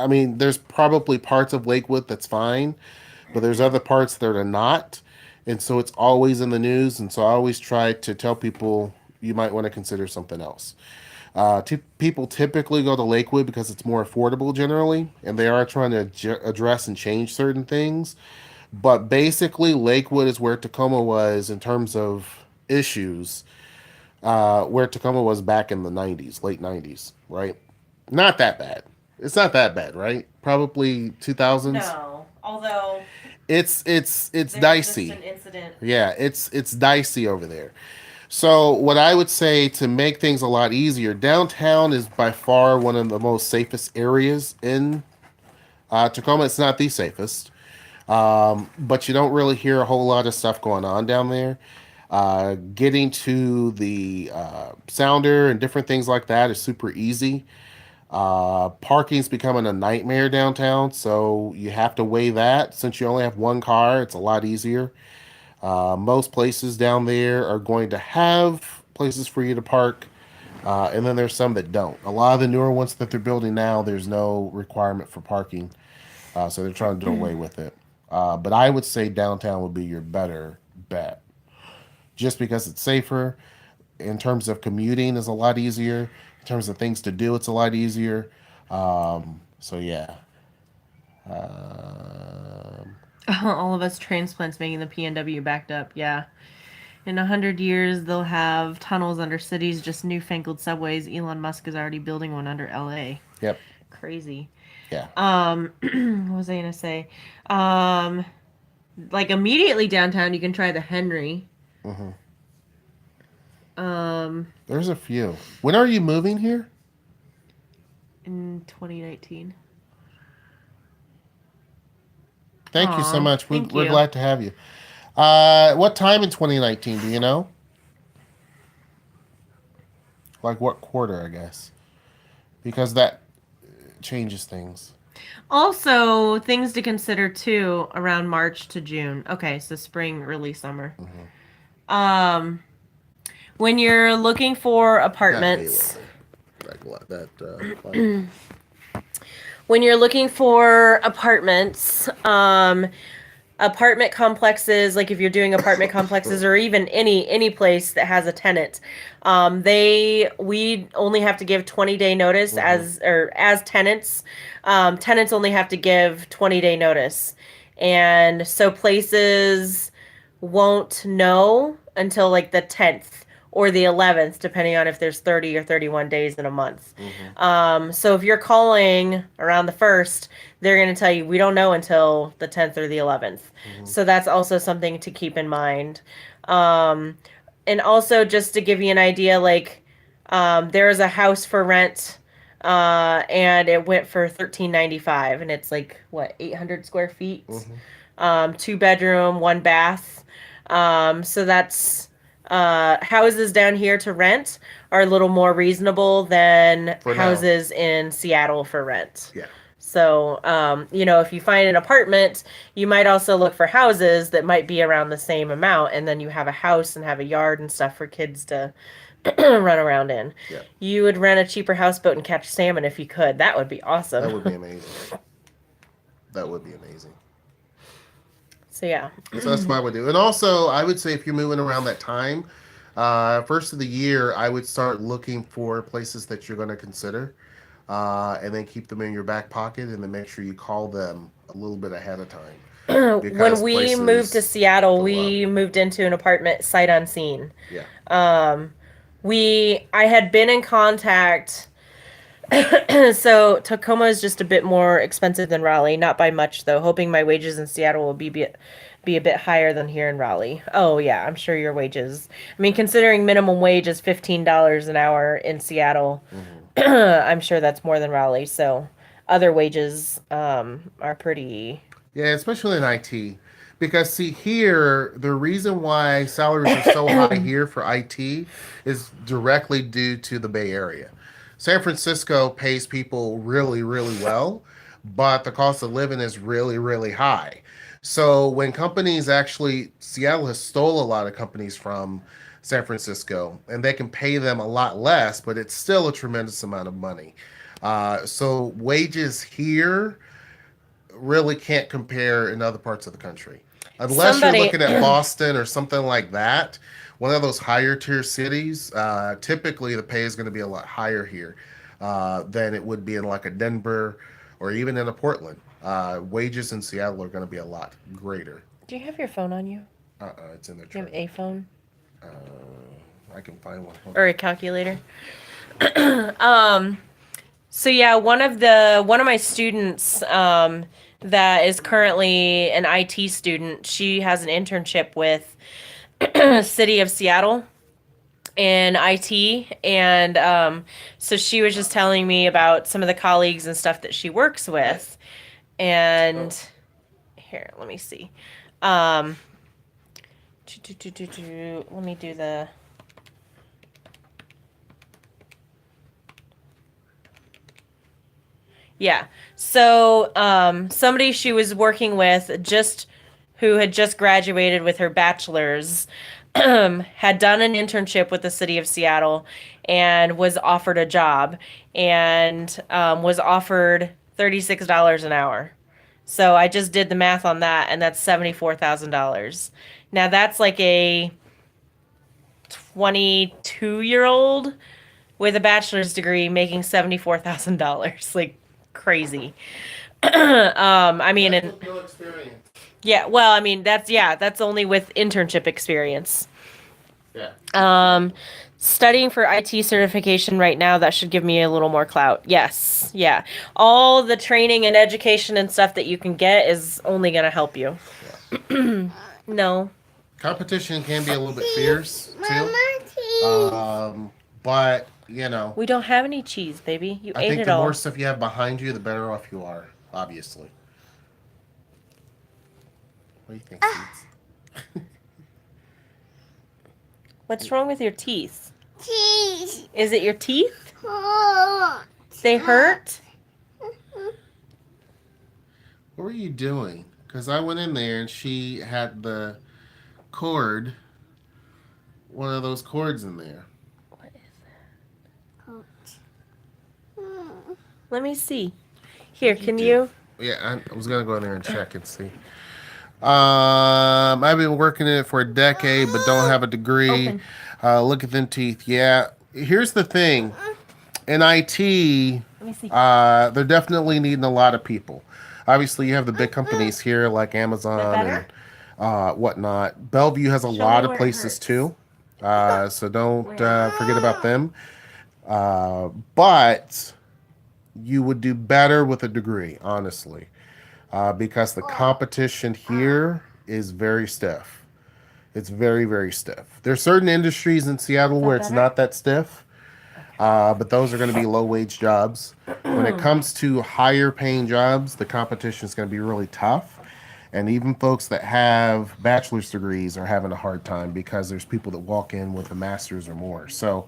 mean, there's probably parts of Lakewood that's fine, but there's other parts that are not. And so it's always in the news. And so I always try to tell people you might want to consider something else. People typically go to Lakewood because it's more affordable generally, and they are trying to address and change certain things. But basically, Lakewood is where Tacoma was in terms of issues, where Tacoma was back in the 90s, late 90s, right? Not that bad. It's not that bad, right? Probably 2000s. No, although It's there's dicey. just an incident. Yeah, it's dicey over there. So what I would say to make things a lot easier, downtown is by far one of the most safest areas in Tacoma. It's not the safest. But you don't really hear a whole lot of stuff going on down there. Getting to the sounder and different things like that is super easy. Parking's becoming a nightmare downtown, so you have to weigh that. Since you only have one car, it's a lot easier. Most places down there are going to have places for you to park, and then there's some that don't. A lot of the newer ones that they're building now, there's no requirement for parking, so they're trying to do away with it. But I would say downtown would be your better bet, just because it's safer. In terms of commuting, is a lot easier. In terms of things to do, it's a lot easier. So yeah. Um, All of us transplants making the PNW backed up. Yeah. In 100 years, they'll have tunnels under cities, just newfangled subways. Elon Musk is already building one under LA. yep. Crazy. Yeah. What was I gonna say? Um, like immediately downtown, you can try the Henry. hmm Um, There's a few. When are you moving here? in 2019. Thank you so Aw, much. thank We're you. glad to have you. What time in 2019? Do you know? Like what quarter, I guess, because that changes things. Also, things to consider too around March to June. Okay, so spring, early summer. Um, when you're looking for That apartments, like when you're looking for apartments, apartment complexes, like if you're doing apartment complexes or even any place that has a tenant, we only have to give 20-day notice as tenants. Tenants only have to give 20-day notice, and so places won't know until like the 10th or the 11th, depending on if there's 30 or 31 days in a month. So if you're calling around the 1st, they're going to tell you, we don't know until the 10th or the 11th. So that's also something to keep in mind. Um, and also, just to give you an idea, like there is a house for rent. And it went for $13.95, and it's like what, 800 square feet, 2 bedroom, 1 bath. So that's houses down here to rent are a little more reasonable than For now. houses in Seattle for rent. Yeah. So, if you find an apartment, you might also look for houses that might be around the same amount, and then you have a house and have a yard and stuff for kids to run around in. Yeah. You would rent a cheaper houseboat and catch salmon if you could. That would be awesome. That would be amazing. That would be amazing. So yeah. So that's what I would do. And also, I would say if you're moving around that time, first of the year, I would start looking for places that you're going to consider, and then keep them in your back pocket, and then make sure you call them a little bit ahead of time. When we moved to Seattle, go we moved into an apartment sight unseen. Yeah. I had been in contact. So Tacoma is just a bit more expensive than Raleigh, not by much though. Hoping my wages in Seattle will be a bit higher than here in Raleigh. Oh yeah, I'm sure your wages. I mean, considering minimum wage is $15 an hour in Seattle, I'm sure that's more than Raleigh. So other wages are pretty. Yeah, especially in IT. Because see here, the reason why salaries are so high here for IT is directly due to the Bay Area. San Francisco pays people really, really well, but the cost of living is really, really high. So when companies actually, Seattle has stole a lot of companies from San Francisco, and they can pay them a lot less, but it's still a tremendous amount of money. So wages here really can't compare in other parts of the country. Unless you're looking at Boston or something like that, one of those higher tier cities, typically the pay is going to be a lot higher here than it would be in like a Denver or even in a Portland. Wages in Seattle are going to be a lot greater. Do you have your phone on you? It's in the Do you have chart. a phone I can find one. Hold or a calculator? So yeah, one of my students that is currently an IT student, she has an internship with City of Seattle in IT, and so she was just telling me about some of the colleagues and stuff that she works with, and Here, let me see. Um, let me do the. Yeah. So, somebody she was working with just who had just graduated with her bachelor's had done an internship with the city of Seattle and was offered a job and was offered $36 an hour. So I just did the math on that, and that's $74,000. Now that's like a 22-year-old with a bachelor's degree making $74,000. Like crazy. I mean, That's and with no experience. yeah, well, I mean, that's only with internship experience. Yeah. Studying for IT certification right now, that should give me a little more clout. Yes, yeah. All the training and education and stuff that you can get is only going to help you. No. Competition can be a little bit fierce too. But We don't have any cheese, baby. You I ate think it the all. more stuff you have behind you, the better off you are. Obviously. What do you think, Seeds? What's wrong with your teeth? Cheese. Is it your teeth? Oh. They hurt? What were you doing? Because I went in there and she had the cord, one of those cords in there. What is that? Let me see. Here, can you? Yeah, I was gonna go in there and check and see. I've been working in it for a decade, but don't have a degree. Open. Look at them teeth. Yeah, here's the thing. In IT, Let me see. they're definitely needing a lot of people. Obviously, you have the big companies here like Amazon better? and whatnot. Bellevue has a Show lot me of where it places hurts. too, so don't forget about them. But you would do better with a degree, honestly, because the competition here is very stiff. It's very, very stiff. There's certain industries in Seattle where it's better? not that stiff, but those are going to be low wage jobs. When it comes to higher paying jobs, the competition is going to be really tough. And even folks that have bachelor's degrees are having a hard time because there's people that walk in with a master's or more. So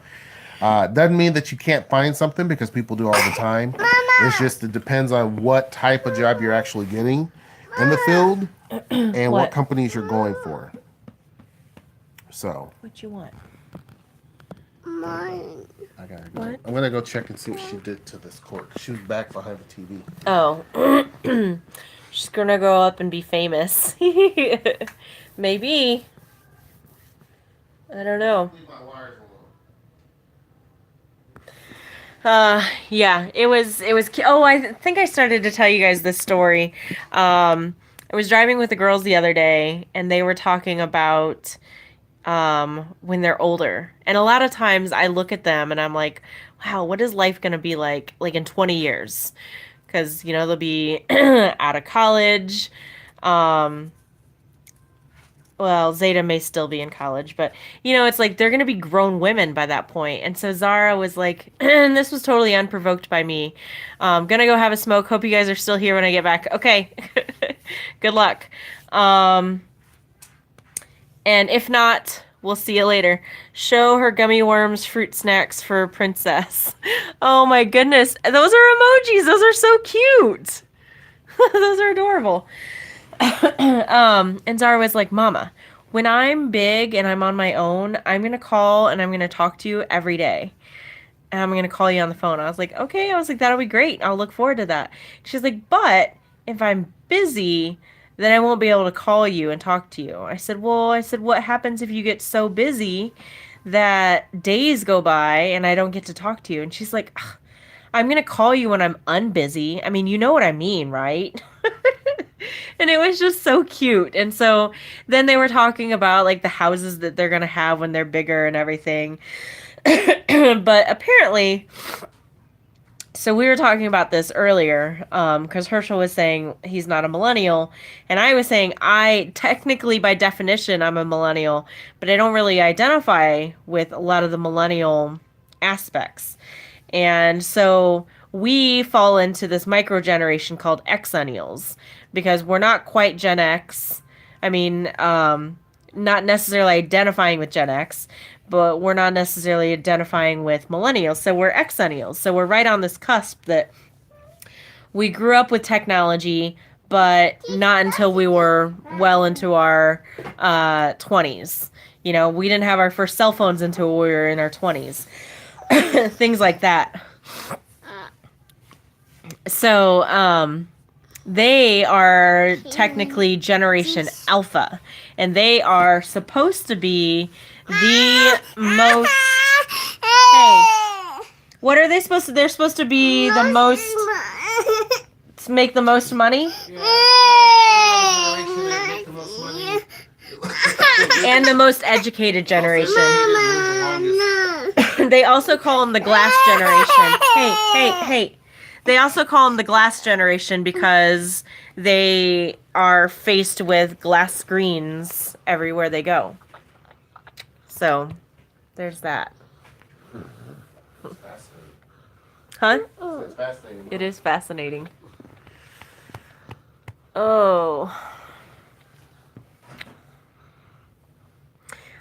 doesn't mean that you can't find something because people do all the time. It's just it depends on what type of job you're actually getting in the field and what What? companies you're going for. So What you want? Mine. I gotta go. What? I'm gonna go check and see what she did to this cord. She was back behind the TV. Oh. She's gonna grow up and be famous. Maybe. I don't know. Leave my wires alone. Yeah, it was, oh, I think I started to tell you guys this story. I was driving with the girls the other day and they were talking about, when they're older. And a lot of times I look at them and I'm like, wow, what is life going to be like in 20 years? Cause they'll be out of college. Um, well, Zeta may still be in college, but it's like they're gonna be grown women by that point. And so Zara was like, and this was totally unprovoked by me. Gonna go have a smoke. Hope you guys are still here when I get back. Okay. Good luck. And if not, we'll see you later. Show her gummy worms, fruit snacks for Princess. Oh my goodness. Those are emojis. Those are so cute. Those are adorable. And Zara was like, Mama, when I'm big and I'm on my own, I'm going to call and I'm going to talk to you every day. And I'm going to call you on the phone. I was like, okay. I was like, that'll be great. I'll look forward to that. She's like, but if I'm busy, then I won't be able to call you and talk to you. I said, what happens if you get so busy that days go by and I don't get to talk to you? And she's like, "Ugh, I'm going to call you when I'm unbusy. I mean, you know what I mean, right? And it was just so cute. And so then they were talking about like the houses that they're going to have when they're bigger and everything. But apparently, so we were talking about this earlier, because Herschel was saying he's not a millennial, and I was saying I technically, by definition, I'm a millennial, but I don't really identify with a lot of the millennial aspects. And so we fall into this micro generation called Xennials, because we're not quite Gen X. I mean, not necessarily identifying with Gen X, but we're not necessarily identifying with millennials. So we're Xennials. So we're right on this cusp that we grew up with technology, but not until we were well into our 20s. You know, we didn't have our first cell phones until we were in our 20s. Things like that. So, they are technically Generation Alpha, and they are supposed to be the most. Hey, what are they supposed to? They're supposed to be the most. To make the most money? And the most educated generation. They also call them the glass generation. Hey. They also call them the glass generation because they are faced with glass screens everywhere they go. So, there's that. Huh? It's fascinating. It is fascinating. Oh.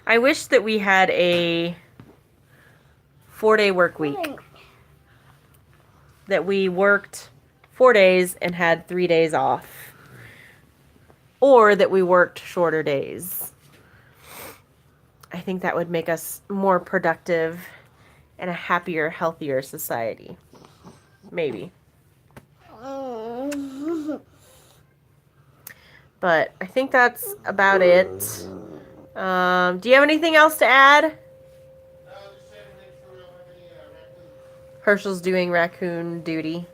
I wish that we had a 4-day work week. That we worked 4 days and had 3 days off. Or that we worked shorter days. I think that would make us more productive and a happier, healthier society. Maybe. But I think that's about it. Do you have anything else to add? Herschel's doing raccoon duty.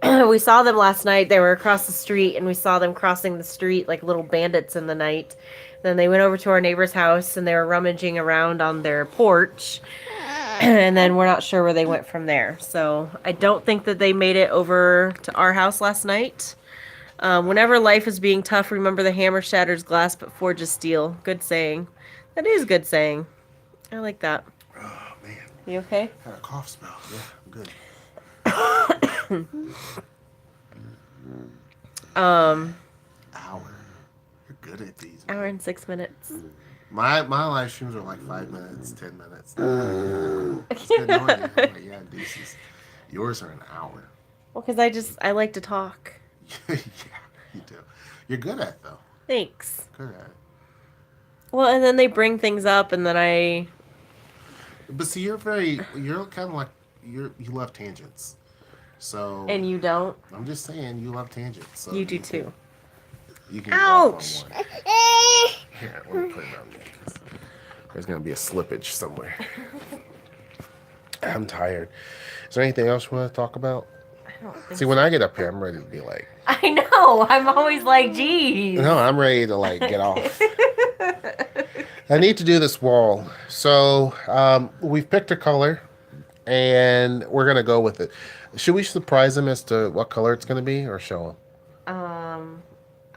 We saw them last night. They were across the street, and we saw them crossing the street like little bandits in the night. Then they went over to our neighbor's house, and they were rummaging around on their porch. And then we're not sure where they went from there. So I don't think that they made it over to our house last night. Whenever life is being tough, remember the hammer shatters glass but forges steel. Good saying. That is good saying. I like that. Oh, man. You okay? Had a cough spell. Yeah, I'm good. Hour. You're good at these. Man. Hour and 6 minutes. My live streams are like 5 minutes, 10 minutes. It's good knowing you. Like, yeah, Deuces. Yours are an hour. Well, because I like to talk. Yeah, you do. You're good at it, though. Thanks. Good at it. Well, and then they bring things up, and then But see, you're kind of like, you love tangents. So. And you don't? I'm just saying, you love tangents. So You do too. You can Ouch! walk on one. Here, let me put it on there. There's going to be a slippage somewhere. I'm tired. Is there anything else you want to talk about? I don't think See, when I get up here, I'm ready to be like... I know. I'm always like, geez. No, I'm ready to, like, get off. I need to do this wall. So, we've picked a color, and we're going to go with it. Should we surprise them as to what color it's going to be, or show them?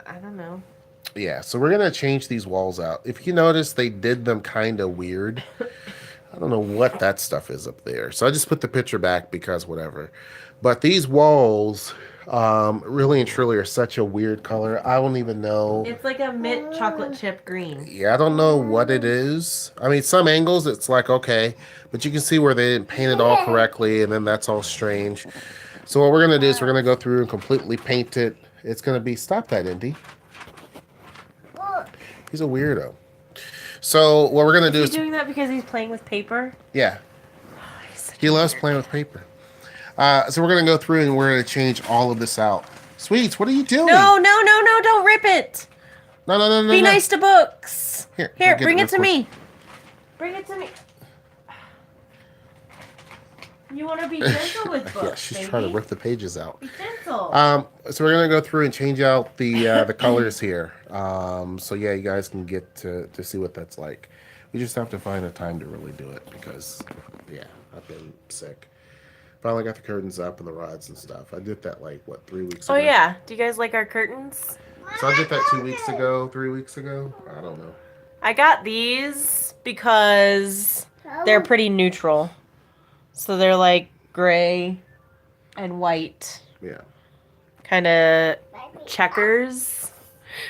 I don't know. Yeah, so we're going to change these walls out. If you notice, they did them kind of weird. I don't know what that stuff is up there. So I just put the picture back because whatever. But these walls really and truly are such a weird color. I don't even know. It's like a mint chocolate chip green. Yeah, I don't know what it is. I mean, some angles it's like, okay. But you can see where they didn't paint it all correctly. And then that's all strange. So what we're going to do is we're going to go through and completely paint it. It's going to be... Stop that, Indy. He's a weirdo. So what we're going to do is... Is he doing that because he's playing with paper? Yeah. He loves playing with paper. So we're going to go through and we're going to change all of this out. Sweets, what are you doing? No, don't rip it. No. Be nice to books. Here, Bring it to me. Bring it to me. You want to be gentle with books, Yeah, she's baby. trying to rip the pages out. Be gentle. So we're going to go through and change out the colors here. So yeah, you guys can get to see what that's like. We just have to find a time to really do it because, yeah, I've been sick. Finally got the curtains up and the rods and stuff. I did that 3 weeks ago. Oh yeah. Do you guys like our curtains? So I did that 2 weeks ago, 3 weeks ago. I don't know. I got these because they're pretty neutral. So they're like gray and white. Yeah. kind of checkers.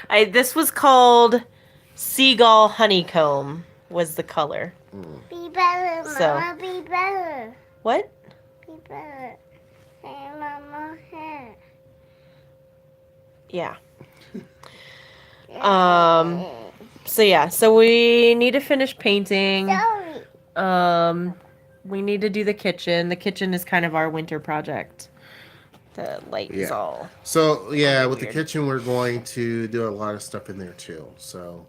This was called Seagull Honeycomb was the color. Be better, So- Mama. Be better. What? Be better. Hey, Mama. Hey. Yeah. So yeah, so we need to finish painting. Sorry. We need to do the kitchen. The kitchen is kind of our winter project. The light is Yeah. all. So yeah, with the Weird. kitchen, we're going to do a lot of stuff in there too. So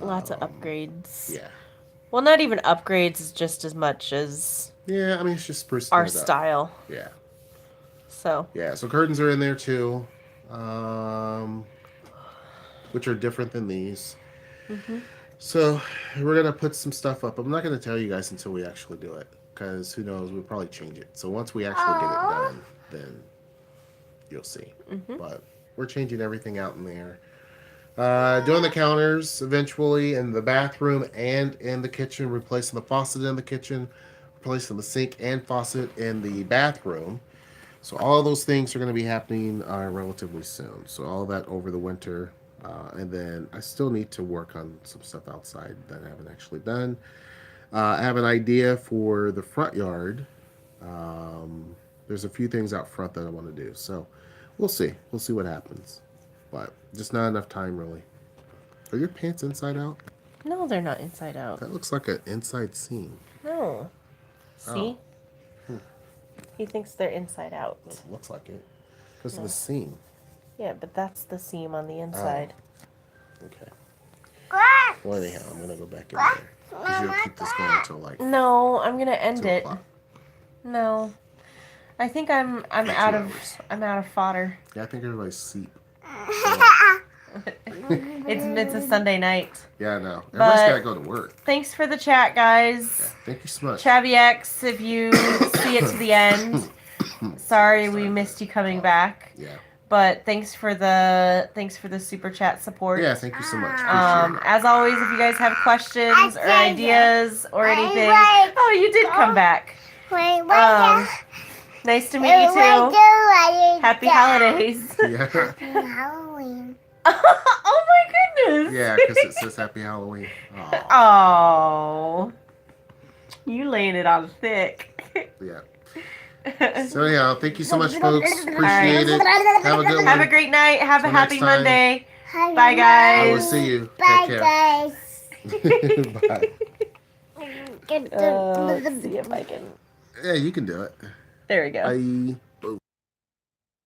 Lots of upgrades. yeah, Well, not even upgrades, it's just as much as yeah. I mean, it's just sprucing our it up. style. Yeah, So yeah. So curtains are in there too, which are different than these. So we're gonna put some stuff up. I'm not gonna tell you guys until we actually do it, because who knows? We'll probably change it. So once we actually get it done, then you'll see. But we're changing everything out in there. Doing the counters eventually in the bathroom and in the kitchen, replacing the faucet in the kitchen, replacing the sink and faucet in the bathroom. So all of those things are going to be happening relatively soon. So all that over the winter. And then I still need to work on some stuff outside that I haven't actually done. I have an idea for the front yard. There's a few things out front that I want to do. So we'll see. We'll see what happens. But just not enough time, really. Are your pants inside out? no, they're not inside out. That looks like an inside seam. No. See? He thinks they're inside out. It looks like it. Because of the seam. Yeah, but that's the seam on the inside. Okay. Glass. Well, anyhow, I'm going to go back in there. Because you'll keep this going until like No, I'm gonna end 2 it. o'clock. No. I think I'm out of fodder. Yeah, I think everybody's sleep. It's a Sunday night. Yeah, I know. Everybody's But- got to go to work. Thanks for the chat, guys. Yeah, thank you so much. Chavy X, if you see it to the end. Sorry we missed you coming back. Yeah. But thanks for the super chat support. Yeah, thank you so much. Appreciate it. As always, if you guys have questions or ideas or anything. wait. Oh, you did come back. Wait, Nice to meet you too. Happy holidays. Yeah. Halloween. Oh my goodness. Yeah, because it says Happy Halloween. Aw. Oh. You laying it on thick. Yeah. So anyhow, thank you so much, folks. Appreciate right. it. Have a good one. Have a great night. Have a Till happy next time. Monday. Hi, Bye, guys. I will see you. Bye, Take guys. care. Bye. Get Let's see if I can. Yeah, you can do it. There we go. Bye.